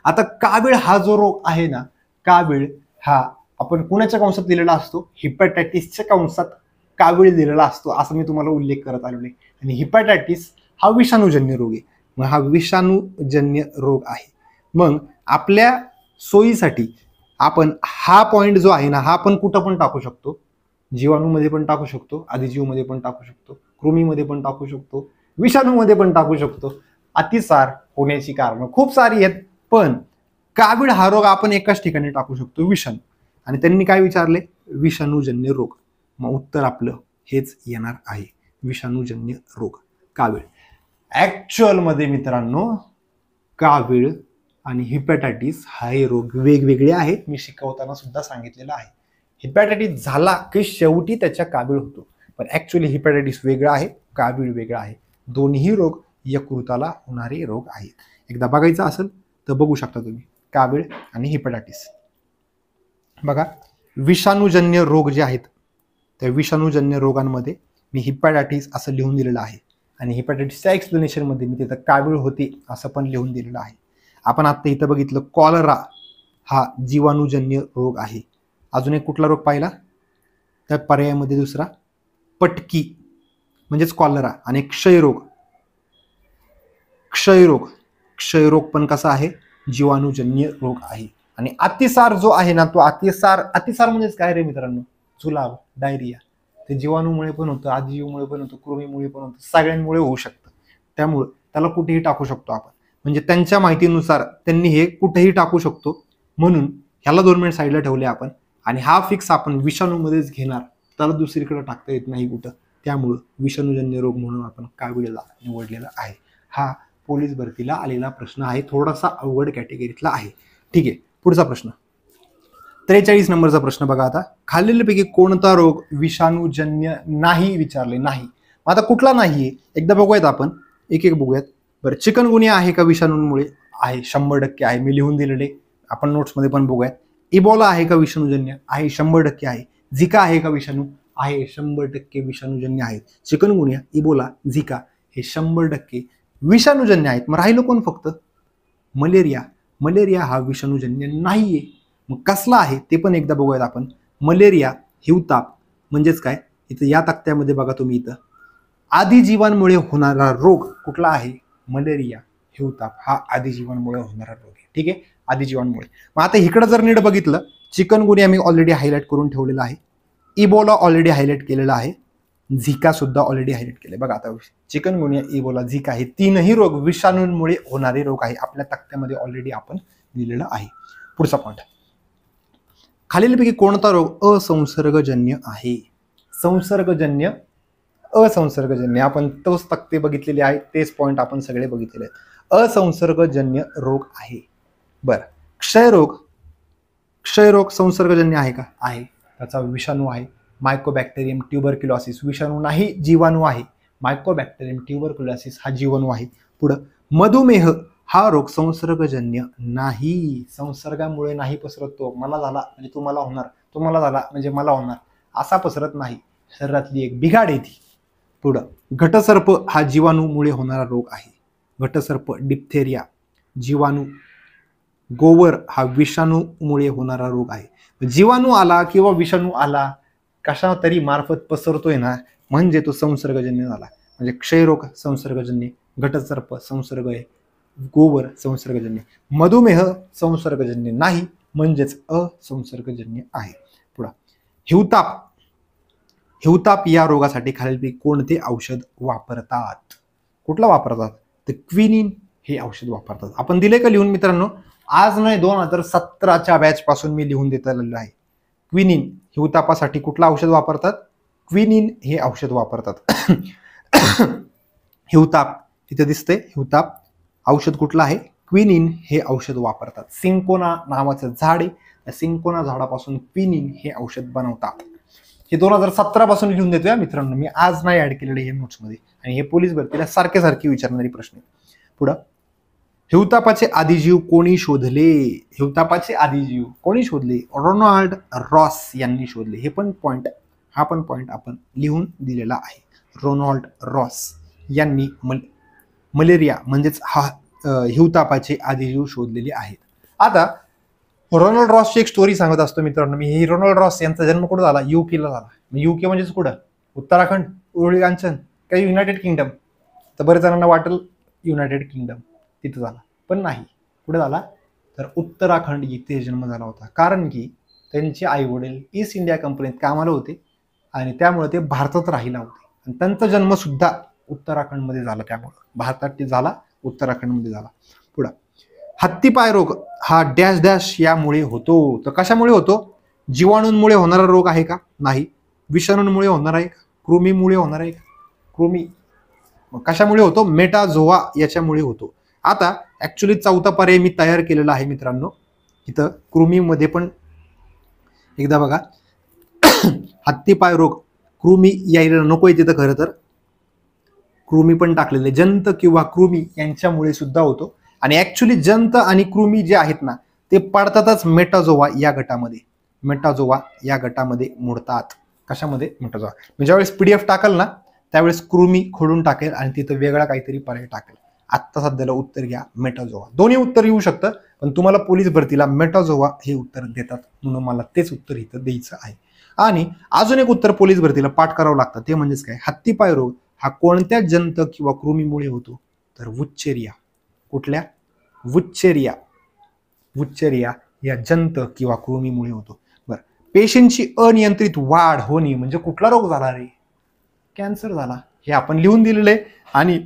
आता कावीळ हा जो रोग आहे ना, कावीळ हा आपण कुणाच्या कंसात दिलेला असतो? हिपॅटायटिसच्या कंसात कावीळ दिलेला असतो, असं मी तुम्हाला उल्लेख करत आलो आहे. आणि हिपॅटायटिस हा विषाणूजन्य रोग आहे. मग हा विषाणूजन्य रोग आहे. मग आपल्या सोयीसाठी आपण हा पॉइंट जो आहे ना, हा आपण कुठं पण टाकू शकतो. जीवाणूमध्ये पण टाकू शकतो, आदिजीवमध्ये पण टाकू शकतो, कृमीमध्ये पण टाकू शकतो, विषाणूमध्ये पण टाकू शकतो. अतिसार होण्याची कारणं खूप सारी आहेत, पण कावीळ हा रोग आपण एकाच ठिकाणी टाकू शकतो, विषाणू. आणि त्यांनी काय विचारले? विषाणूजन्य रोग. मग उत्तर आपलं हेच येणार आहे, विषाणूजन्य रोग, कावीळ. ऍक्च्युअल मध्ये मित्रांनो, कावीळ आणि हिपॅटायटिस हा हे रोग वेगवेगळे आहेत. मी शिकवताना सुद्धा सांगितलेलं आहे. हिपॅटायटिस झाला की शेवटी त्याच्या कावीळ होतो, पण ऍक्च्युअली हिपॅटायटिस वेगळा आहे, कावीळ वेगळा आहे. दोन्ही रोग यकृताला होणारे रोग आहेत. एकदा बघायचं असेल तर बघू शकता तुम्ही, कावीळ आणि हिपॅटायटिस. बघा, विषाणूजन्य रोग जे आहेत त्या विषाणूजन्य रोगांमध्ये मी हिपॅटायटिस असं लिहून दिलेलं आहे, आणि हिपॅटायटिसच्या एक्सप्लेनेशनमध्ये मी तिथं कावीळ होते असं पण लिहून दिलेलं आहे. आपण आता इथं बघितलं, कॉलरा हा जीवाणूजन्य रोग आहे. अजून एक कुठला रोग पाहिला? त्या पर्यायामध्ये दुसरा पटकी म्हणजेच कॉलरा. आणि क्षयरोग, क्षयरोग, क्षयरोग पण कसा आहे? जीवाणूजन्य रोग आहे. आणि अतिसार जो आहे ना, तो अतिसार म्हणजेच काय रे मित्रांनो? जुलाब, डायरिया. ते जीवाणूमुळे पण होतं, आदिजीवमुळे पण होतं, कृमीमुळे पण होतं, सगळ्यांमुळे होऊ शकतं. त्यामुळे त्याला कुठेही टाकू शकतो आपण, म्हणजे त्यांच्या माहितीनुसार त्यांनी हे कुठेही टाकू शकतो. म्हणून ह्याला 2 मिनिट साईडला ठेवले आपण, आणि हा फिक्स आपण विषाणूमध्येच घेणार, त्याला दुसरीकडे टाकता येत नाही कुठं. त्यामुळं विषाणूजन्य रोग म्हणून आपण कावीळला निवडलेला आहे. हा पोलीस भरतीला आलेला प्रश्न आहे, थोडासा अवघड कॅटेगरीतला आहे. ठीक आहे, पुढचा प्रश्न, 43 नंबरचा प्रश्न बघा. आता खालीलपैकी कोणता रोग विषाणूजन्य नाही? विचारले नाही. आता कुठला नाहीये एकदा बघूयात आपण, एक एक बघूयात. बरं, चिकनगुनिया आहे का विषाणूंमुळे? आहे, 100% आहे, मी लिहून दिलेले, आपण नोट्समध्ये पण बघूयात. इबोला आहे का विषाणूजन्य? आहे, 100% आहे. झिका आहे का विषाणू? आहे, 100% विषाणूजन्य आहे. चिकनगुनिया, इबोला, झिका हे 100% विषाणूजन्य आहेत. मग राहिलं कोण? फक्त मलेरिया. मलेरिया हा विषाणूजन्य नाहीये. मग कसला आहे ते पण एकदा बघूयात आपण. मलेरिया, हिवताप म्हणजेच काय? इथं या तक्त्यामध्ये बघा तुम्ही, इथं आदिजीवांमुळे होणारा रोग कुठला आहे? मलेरिया, हिवताप हा आदिजीवांमुळे होणारा रोग आहे. ठीक आहे, आदिजीवांमुळे. मग आता इकडं जर नीट बघितलं, चिकनगुनिया मी ऑलरेडी हायलाइट करून ठेवलेला आहे, इबोला ऑलरेडी हायलाइट केलेला आहे, झिका सुद्धा ऑलरेडी हायलाइट केले. बघा आता, चिकनगुनिया, इबोला, झिका हे तीनही रोग विषाणूंमुळे होणारे रोग आहे. आपल्या तक्त्यामध्ये ऑलरेडी आपण दिलेलं आहे. पुढचा पॉईंट, खालीलपैकी कोणता रोग असंसर्गजन्य आहे? संसर्गजन्य, असंसर्गजन्य, आपण तोच तक्ते बघितलेले आहेत, तेच पॉईंट आपण सगळे बघितलेले आहेत. असंसर्गजन्य रोग आहे. बरं, क्षयरोग, क्षयरोग संसर्गजन्य आहे का? आहे. त्याचा विषाणू आहे, मायकोबॅक्टेरियम ट्युबरक्युलोसिस. विषाणू नाही, जीवाणू आहे. मायकोबॅक्टेरियम ट्युबरक्युलोसिस हा जीवाणू आहे. पुढं, मधुमेह हा रोग संसर्गजन्य नाही, संसर्गामुळे नाही पसरत तो. मला झाला म्हणजे तुम्हाला होणार, तुम्हाला झाला म्हणजे मला होणार, असा पसरत नाही. शरीरातली एक बिघाड आहे ती. पुढं, घटसर्प हा जीवाणूमुळे होणारा रोग आहे. घटसर्प, डिप्थेरिया जीवाणू, गोवर हा विषाणूमुळे होणारा रोग आहे. जीवाणू आला किंवा विषाणू आला कशा तरी मार्फत पसरतोय ना, म्हणजे तो संसर्गजन्य झाला. म्हणजे क्षयरोग संसर्गजन्य, घटसर्प संसर्ग आहे, गोवर संसर्गजन्य, मधुमेह संसर्गजन्य नाही, म्हणजेच असंसर्गजन्य आहे. पुढे, हिवताप, हिवताप या रोगासाठी खालीलपैकी कोणते औषध वापरतात? कुठलं वापरतात? तर क्विनिन हे औषध वापरतात. आपण दिले का लिहून मित्रांनो? आज नाही, 2017च्या बॅच पासून मी लिहून देत आलेलो आहे. क्विनिन, हिवतापासाठी कुठलं औषध वापरतात? क्विनिन हे औषध वापरतात. हिवताप इथे दिसते, हिवताप औषध कुठलं आहे? क्विनिन हे औषध वापरतात. सिंकोना नावाचं झाड आहे, त्या सिंकोना झाडापासून क्विनिन हे औषध बनवतात. हे 2017 पासून लिहून देतोय मित्रांनो, मी आज नाही ऍड केलेले हे नोट्समध्ये. आणि हे पोलीस भरतीला सारखे सारखे विचारणारी प्रश्न. पुढं, हिवतापाचे आदिजीव कोणी शोधले? हिवतापाचे आदिजीव कोणी शोधले? रोनाल्ड रॉस यांनी शोधले. हे पण पॉइंट, हा पण पॉइंट आपण लिहून दिलेला आहे. रोनाल्ड रॉस यांनी मलेरिया म्हणजेच हा हिवतापाचे आदिजीव शोधलेले आहेत. आता रोनाल्ड रॉसची एक स्टोरी सांगत असतो मित्रांनो मी. ही रोनाल्ड रॉस यांचा जन्म कुठं झाला? यूकेला झाला. यूके म्हणजेच कुठं? उत्तराखंड, उरुळी कांचन, काही युनायटेड किंगडम. तर बरेच जणांना वाटेल युनायटेड किंगडम तिथं झाला, पण नाही. कुठे झाला? तर उत्तराखंड इथे जन्म झाला होता. कारण की त्यांचे आई वडील ईस्ट इंडिया कंपनीत कामाला होते आणि त्यामुळे ते भारतात राहिला होते. आणि त्यांचा जन्म सुद्धा उत्तराखंडमध्ये झाला, त्यामुळे भारतात ते झाला, उत्तराखंडमध्ये झाला. पुढे, हत्तीपाय रोग हा डॅश डॅश यामुळे होतो. तर कशामुळे होतो? जीवाणूंमुळे होणारा रोग आहे का? नाही. विषाणूंमुळे होणार आहे का? कृमीमुळे होणार आहे का? कृमी. कशामुळे होतो? मेटाझोआ याच्यामुळे होतो. आता ऍक्च्युली चौथा पर्याय मी तयार केलेला आहे मित्रांनो. इथं कृमीमध्ये पण एकदा बघा. हत्तीपाय रोग, कृमी यायला नकोय तिथं, खरं तर कृमी पण टाकलेले, जंत किंवा कृमी यांच्यामुळे सुद्धा होतो. आणि ऍक्च्युली जंत आणि कृमी जे आहेत ना, ते पडतातच मेटाझोआ या गटामध्ये. मेटाझोआ या गटामध्ये मोडतात. कशामध्ये? मेटाझोआ. म्हणजे ज्यावेळेस PDF टाकल ना, त्यावेळेस कृमी खोडून टाकेल आणि तिथं वेगळा काहीतरी पर्याय टाकेल. आत्ता सध्याला उत्तर घ्या मेटाझोआ. दोन्ही उत्तर येऊ शकतं, पण तुम्हाला पोलीस भरतीला मेटाझोआ हे उत्तर देतात, म्हणून मला तेच उत्तर इथं द्यायचं आहे. आणि अजून एक उत्तर पोलीस भरतीला पाठ करावं लागतं, ते म्हणजेच काय? हत्तीपाय रोग हा कोणत्या जंत किंवा कृमीमुळे होतो? तर वुच्चेरिया. कुठल्या? वुच्चेरिया. वुच्चेरिया या जंत किंवा कृमीमुळे होतो. बरं, पेशींची अनियंत्रित वाढ होणे म्हणजे कुठला रोग झाला रे? कॅन्सर झाला. हे आपण लिहून दिलेलं आहे आणि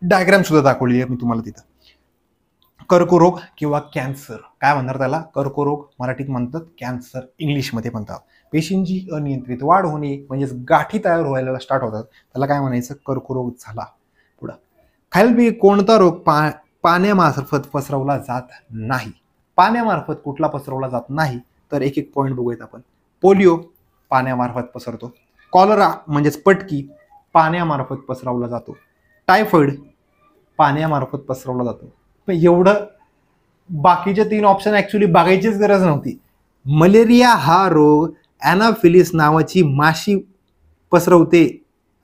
डायग्राम सुद्धा दाखवली आहे मी तुम्हाला तिथं. कर्करोग किंवा कॅन्सर काय म्हणणार त्याला? कर्करोग मराठीत म्हणतात, कॅन्सर इंग्लिशमध्ये म्हणतात. पेशींची अनियंत्रित वाढ होणे म्हणजेच गाठी तयार व्हायला स्टार्ट होतात, त्याला काय म्हणायचं? कर्करोग झाला. पुढं, खालीलपैकी कोणता रोग पाण्यामार्फत पसरवला जात नाही? पाण्यामार्फत कुठला पसरवला जात नाही? तर एक एक पॉईंट बघूयात आपण. पोलिओ पाण्यामार्फत पसरतो. कॉलरा म्हणजेच पटकी पाण्यामार्फत पसरवला जातो. टायफॉइड पाण्यामार्फत पसरवला जातो. पण एवढं बाकीचे 3 ऑप्शन ऍक्च्युली बघायचीच गरज नव्हती. मलेरिया हा रोग ॲनाफिलिस नावाची माशी पसरवते.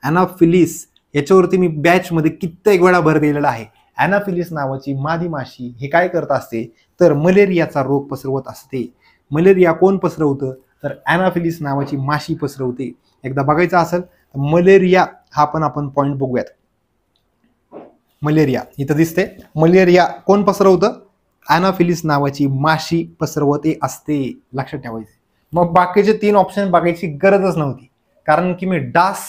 ॲनाफिलिस याच्यावरती मी बॅचमध्ये कित्येक वेळा भर दिलेला आहे. ॲनाफिलिस नावाची मादी माशी हे काय करत असते? तर मलेरियाचा रोग पसरवत असते. मलेरिया कोण पसरवतं? तर ॲनाफिलिस नावाची माशी पसरवते. एकदा बघायचं असेल तर मलेरिया हा पण आपण पॉईंट बघूयात. मलेरिया इथं दिसते. मलेरिया कोण पसरवतं? ॲनाफिलिस नावाची माशी पसरवते असते. लक्षात ठेवायचे. मग बाकीचे 3 ऑप्शन बघायची गरजच नव्हती, कारण की मी डास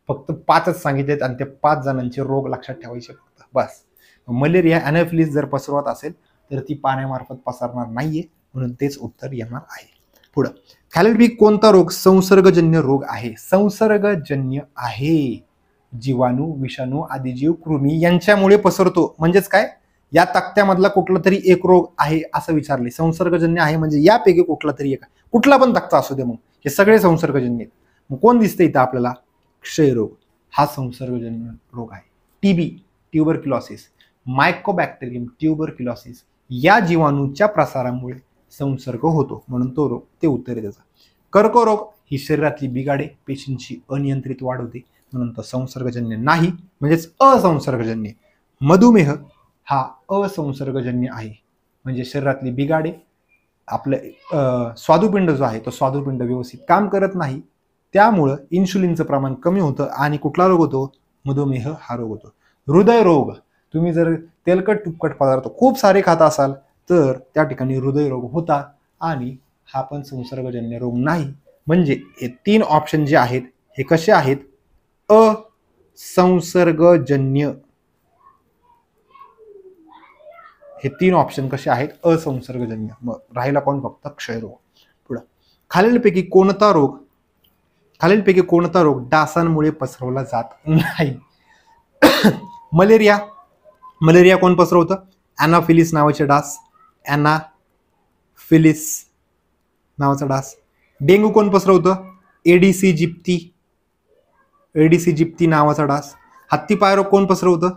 फक्त 5च सांगितलेत आणि ते 5 जणांचे रोग लक्षात ठेवायचे फक्त बस. मलेरिया ॲनाफिलिस जर पसरवत असेल तर ती पाण्यामार्फत पसरणार नाहीये, म्हणून तेच उत्तर येणार आहे. पुढं, खालीलपैकी कोणता रोग संसर्गजन्य रोग आहे? संसर्गजन्य आहे. जीवाणू, विषाणू, आदिजीव, कृमी यांच्यामुळे पसरतो. म्हणजेच काय, या तक्त्यामधला कुठला तरी एक रोग आहे असं विचारले. संसर्गजन्य आहे म्हणजे यापैकी कुठला तरी एक, कुठला पण तक्ता असू दे, मग हे सगळे संसर्गजन्य आहेत. मग कोण दिसतंय इथं आपल्याला? क्षयरोग हा संसर्गजन्य रोग आहे. टीबी, ट्युबरक्युलोसिस, मायकोबॅक्टेरियम ट्युबरक्युलोसिस या जीवाणूच्या प्रसारामुळे संसर्ग होतो, म्हणून तो रोग, ते उत्तर आहे त्याचं. कर्करोग ही शरीरातली बिघाडे, पेशींची अनियंत्रित वाढ होते, म्हणून तो संसर्गजन्य नाही, म्हणजेच असंसर्गजन्य. मधुमेह हा असंसर्गजन्य आहे, म्हणजे शरीरातली बिघाडे, आपलं स्वादुपिंड जो आहे तो स्वादुपिंड व्यवस्थित काम करत नाही, त्यामुळं इन्शुलिनचं प्रमाण कमी होतं आणि कुठला रोग होतो? मधुमेह हा रोग होतो. हृदयरोग, तुम्ही जर तेलकट तुपकट पदार्थ खूप सारे खात असाल तर त्या ठिकाणी हृदयरोग होतात, आणि हा पण संसर्गजन्य रोग नाही. म्हणजे हे 3 ऑप्शन जे आहेत हे कसे आहेत? असंसर्गजन्य. हे 3 ऑप्शन कसे आहेत? असंसर्गजन्य. मग राहिला कोण? फक्त क्षयरोग. पुढं, खालीलपैकी कोणता रोग डासांमुळे पसरवला जात नाही? मलेरिया कोण पसरवतं? ॲनाफिलिस नावाचे डास, ॲनाफिलिस नावाचा डास. डेंग्यू कोण पसरवतं? एडीसी जिप्ती नावाचा डास. हत्तीपाय रोग कोण पसरवतं?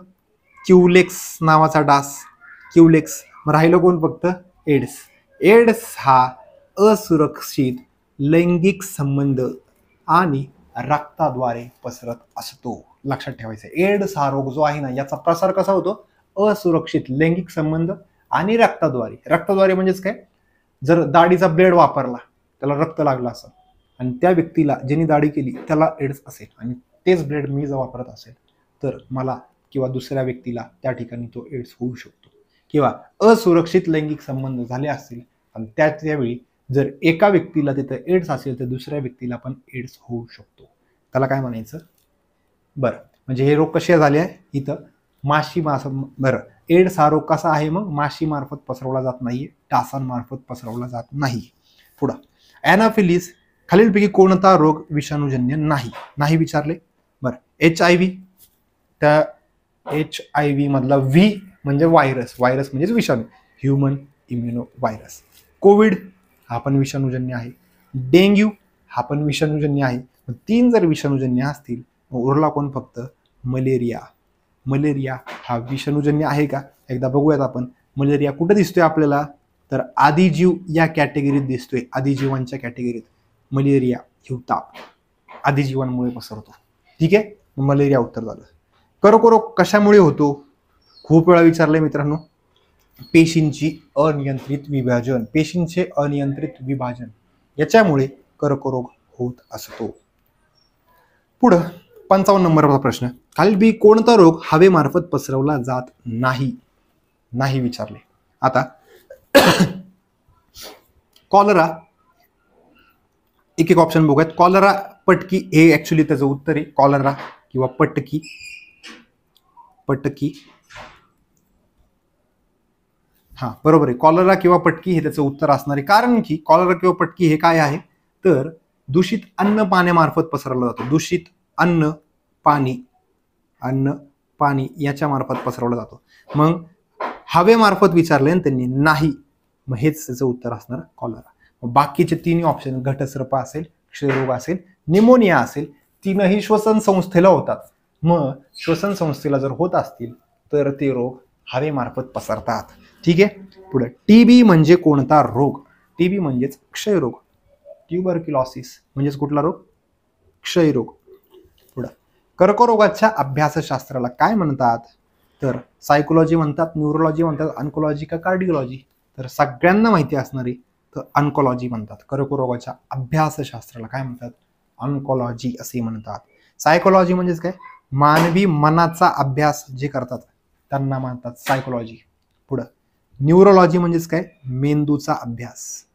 क्युलेक्स नावाचा डास, क्युलेक्स. मग राहिलं कोण? फक्त एड्स हा असुरक्षित लैंगिक संबंध आणि रक्ताद्वारे पसरत असतो. लक्षात ठेवायचं, एड्स हा रोग जो आहे ना, याचा प्रसार कसा होतो? असुरक्षित लैंगिक संबंध आणि रक्ताद्वारे म्हणजेच काय, जर दाढीचा ब्लेड वापरला, त्याला रक्त लागलं असेल आणि त्या व्यक्तीला ज्यांनी दाढी केली त्याला एड्स असेल, आणि तेच ब्लेड मी जर वापरत असेल तर मला किंवा दुसऱ्या व्यक्तीला त्या ठिकाणी तो एड्स होऊ शकतो. किंवा असुरक्षित लैंगिक संबंध झाले असतील आणि त्यावेळी जर एका व्यक्तीला तिथं एड्स असेल तर दुसऱ्या व्यक्तीला पण एड्स होऊ शकतो. त्याला काय म्हणायचं? बरं, म्हणजे हे रोग कसे झाले आहे इथं? बरं, एड्स हा रोग कसा आहे? मग माशी मार्फत पसरवला जात नाहीये, डासांमार्फत पसरवला जात नाही. पुढं, ॲनाफिलिस, खालीलपैकी कोणता रोग विषाणूजन्य नाही विचारले. बरं, HIV, त्या HIV मधला व्ही म्हणजे व्हायरस म्हणजेच विषाणू, ह्युमन इम्युनो व्हायरस. कोविड हा पण विषाणूजन्य आहे. डेंग्यू हा पण विषाणूजन्य आहे. 3 जर विषाणूजन्य असतील, उरला कोण? फक्त मलेरिया हा विषाणूजन्य आहे का? एकदा बघूयात आपण. मलेरिया कुठं दिसतोय आपल्याला? तर आदिजीव या कॅटेगरीत दिसतोय. आदिजीवांच्या कॅटेगरीत मलेरिया, हिवताप आदिजीवांमुळे पसरतो. ठीक आहे, मलेरिया उत्तर झालं. कर्करोग कशामुळे होतो? खूप वेळा विचारलंय मित्रांनो. पेशींचे अनियंत्रित विभाजन याच्यामुळे कर्करोग होत असतो. पुढं 55 नंबरचा प्रश्न, खालीलपैकी कोणता रोग हवेमार्फत पसरवला जात नाही विचारले. आता कॉलरा, एक ऑप्शन बघूयात. कॉलरा, पटकी, हे ऍक्च्युली त्याचं उत्तर आहे. कॉलरा किंवा पटकी. हा बरोबर आहे, कॉलरा किंवा पटकी हे त्याचं उत्तर असणार आहे. कारण की कॉलरा किंवा पटकी हे काय आहे? तर दूषित अन्न पाण्यामार्फत पसरवलं जातं. दूषित अन्न पाणी याच्या मार्फत पसरवलं जातं. मग हवेमार्फत विचारले ना त्यांनी, नाही, मग हेच त्याचं उत्तर असणार कॉलरा. बाकीचे 3 ऑप्शन, घटसर्प असेल, क्षयरोग असेल, निमोनिया असेल, 3ही श्वसन संस्थेला होतात. मग श्वसन संस्थेला जर होत असतील तर ते रोग हवेमार्फत पसरतात. ठीक आहे. पुढे, टीबी म्हणजे कोणता रोग? टीबी म्हणजेच क्षयरोग. ट्युबरक्युलोसिस म्हणजेच कुठला रोग? क्षयरोग. पुढे, कर्करोगाच्या अभ्यासशास्त्राला काय म्हणतात? तर सायकोलॉजी म्हणतात, न्यूरोलॉजी म्हणतात, ऑन्कोलॉजी का कार्डिओलॉजी? तर सगळ्यांना माहिती असणारी तर ऑन्कोलॉजी म्हणतात. कर्करोगाच्या अभ्यासशास्त्राला काय म्हणतात? ऑन्कोलॉजी असे म्हणतात. सायकोलॉजी म्हणजेच काय? मानवी मनाचा अभ्यास जे करतात त्यांना म्हणतात सायकोलॉजी. पुढं, न्यूरोलॉजी म्हणजेच काय? मेंदूचा अभ्यास.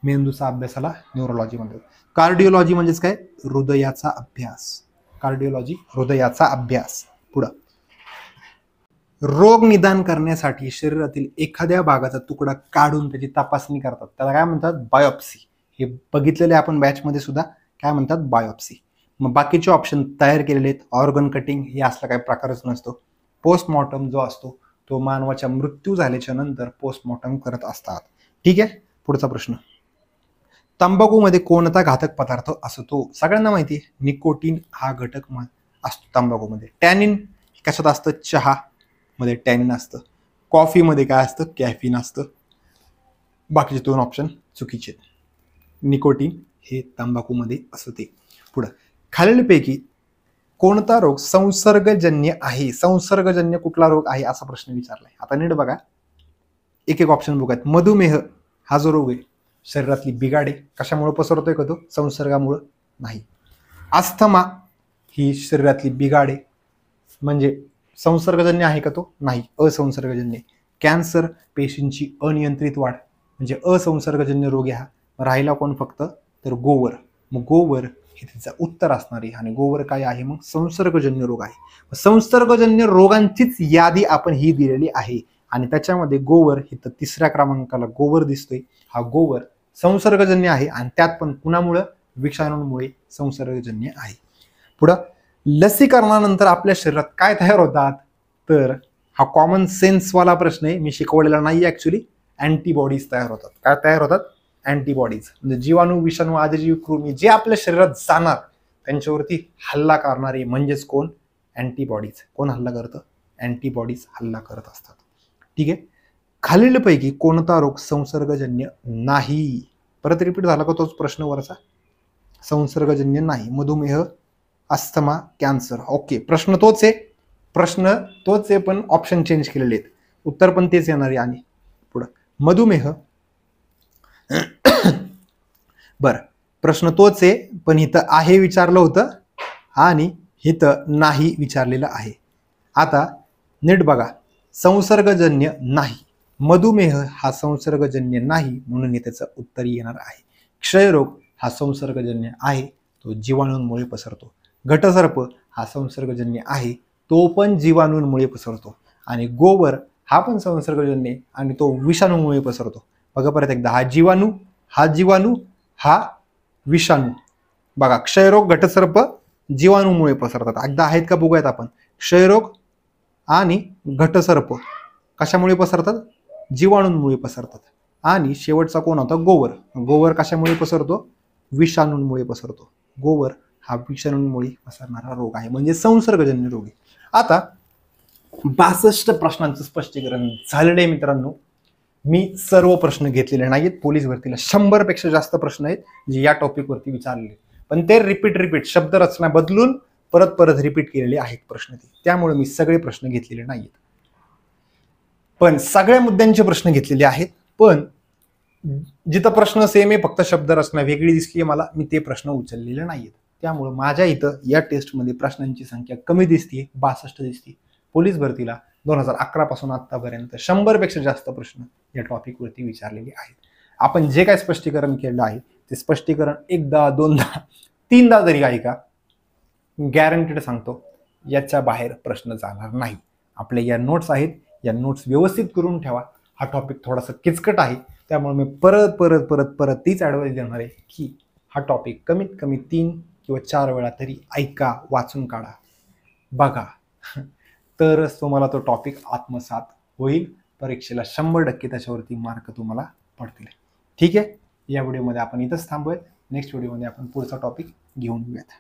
मेंदूचा अभ्यासाला न्यूरोलॉजी म्हणतात. कार्डिओलॉजी म्हणजेच काय? हृदयाचा अभ्यास. कार्डिओलॉजी हृदयाचा अभ्यास. पुढं, रोग निदान करण्यासाठी शरीरातील एखाद्या भागाचा तुकडा काढून त्याची तपासणी करतात, त्याला काय म्हणतात? बायोप्सी. हे बघितलेले आपण बॅचमध्ये सुद्धा, काय म्हणतात? बायोप्सी. मग बाकीचे ऑप्शन तयार केलेले आहेत. ऑर्गन कटिंग हे असला काही प्रकारच नसतो. पोस्टमॉर्टम जो असतो तो मानवाच्या मृत्यू झाल्याच्या नंतर पोस्टमॉर्टम करत असतात. ठीक आहे, पुढचा प्रश्न. तंबाखूमध्ये कोणता घातक पदार्थ असतो? सगळ्यांना माहिती आहे, निकोटीन हा घटक असतो तंबाखूमध्ये. टॅनिन कशात असतं? चहा मध्ये टॅनिन असतं. कॉफीमध्ये काय असतं? कॅफिन असतं. बाकीचे दोन ऑप्शन चुकीचे. निकोटीन हे तंबाखूमध्ये असते. पुढं, खालीलपैकी कोणता रोग संसर्गजन्य आहे? संसर्गजन्य कुठला रोग आहे असा प्रश्न विचारलाय. आता नीट बघा, एक एक ऑप्शन बघायत. मधुमेह हा जो रोग आहे, शरीरातली बिघाडे कशामुळे पसरतोय का? तो संसर्गामुळे नाही. अस्थमा ही शरीरातली बिघाडे म्हणजे संसर्गजन्य आहे का? तो नाही, असंसर्गजन्य. कॅन्सर, पेशींची अनियंत्रित वाढ म्हणजे असंसर्गजन्य रोग आहे हा. राहिला कोण फक्त? तर गोवर. मग गोवर हे त्याचं उत्तर असणार आहे. आणि गोवर काय आहे? मग संसर्गजन्य रोग आहे. संसर्गजन्य रोगांचीच यादी आपण ही दिलेली आहे आणि त्याच्यामध्ये गोवर हे तर तिसऱ्या क्रमांकाला गोवर दिसतोय. हा गोवर संसर्गजन्य आहे आणि त्यात पण कुणामुळे? विषाणूंमुळे संसर्गजन्य आहे. पुढं, लसीकरणानंतर आपल्या शरीरात काय तयार होतात? तर हा कॉमन सेन्सवाला प्रश्न आहे, मी शिकवलेला नाही ऍक्च्युली. अँटीबॉडीज तयार होतात. काय तयार होतात? अँटीबॉडीज. म्हणजे जीवाणू, विषाणू, आजजीव, कृमी जे आपल्या शरीरात जाणार त्यांच्यावरती हल्ला करणारे म्हणजेच कोण? अँटीबॉडीज. कोण हल्ला करतं? अँटीबॉडीज हल्ला करत असतात. ठीक आहे, खालीलपैकी कोणता रोग संसर्गजन्य नाही? परत रिपीट झाला का तोच प्रश्न वरचा? संसर्गजन्य नाही. मधुमेह, अस्थमा, कॅन्सर. ओके, प्रश्न तोच आहे. प्रश्न तोच आहे पण ऑप्शन चेंज केलेले आहेत. उत्तर पण तेच येणार आहे. आणि पुढं, मधुमेह. बर, प्रश्न तोच आहे पण इथं आहे विचारलं होतं आणि इथं नाही विचारलेलं आहे. आता नीट बघा, संसर्गजन्य नाही. मधुमेह हा संसर्गजन्य नाही म्हणून त्याचं उत्तर येणार आहे. क्षयरोग हा संसर्गजन्य आहे, तो जीवाणूंमुळे पसरतो. घटसर्प हा संसर्गजन्य आहे, तो पण जीवाणूंमुळे पसरतो. आणि गोवर हा पण संसर्गजन्य आणि तो विषाणूमुळे पसरतो. बघा परत एकदा, हा जीवाणू, हा जीवाणू, हा विषाणू. बघा, क्षयरोग, घटसर्प जीवाणूमुळे पसरतात. एकदा आहेत का बघूयात आपण. क्षयरोग आणि घटसर्प कशामुळे पसरतात? जीवाणूंमुळे पसरतात. आणि शेवटचा कोण होता? गोवर. गोवर कशामुळे पसरतो? विषाणूंमुळे पसरतो. गोवर हा विषाणूंमुळे पसरणारा रोग आहे म्हणजे संसर्गजन्य रोग आहे. आता 62 प्रश्नांचं स्पष्टीकरण झालेलं आहे मित्रांनो. मी सर्व प्रश्न घेतलेले नाहीत. पोलीस भरतीला 100 पेक्षा जास्त प्रश्न आहेत जे या टॉपिकवरती विचारलेले, पण ते रिपीट शब्दरचना बदलून परत रिपीट केलेले आहेत प्रश्न ते. त्यामुळे मी सगळे प्रश्न घेतलेले नाहीत, पण सगळ्या मुद्द्यांचे प्रश्न घेतलेले आहेत. पण जिथं प्रश्न सेम आहे, फक्त शब्दरचना वेगळी दिसली मला, मी ते प्रश्न उचललेले नाहीत. त्यामुळे माझ्या इथं या टेस्टमध्ये प्रश्नांची संख्या कमी दिसते, 62 दिसते. पोलीस भरतीला 2011 पासून आतापर्यंत 100 पेक्षा जास्त प्रश्न या टॉपिकवरती विचारलेले आहेत. आपण जे काय स्पष्टीकरण केलं आहे ते स्पष्टीकरण एकदा, दोनदा, तीनदा जरी ऐका, गॅरंटीड सांगतो याच्या बाहेर प्रश्न जाणार नाही. आपल्या या नोट्स आहेत, या नोट्स व्यवस्थित करून ठेवा. हा टॉपिक थोडासा किचकट आहे, त्यामुळे मी परत तीच ॲडवाइस देणार आहे की हा टॉपिक कमीत कमी 3 किंवा 4 वेळा तरी ऐका, वाचून काढा, बघा, तरच तुम्हाला तो टॉपिक आत्मसात होईल. परीक्षेला 100% त्याच्यावरती मार्क तुम्हाला पडतील. ठीक आहे, या व्हिडिओमध्ये आपण इथंच थांबूयात. नेक्स्ट व्हिडिओमध्ये आपण पुढचा टॉपिक घेऊन येऊयात.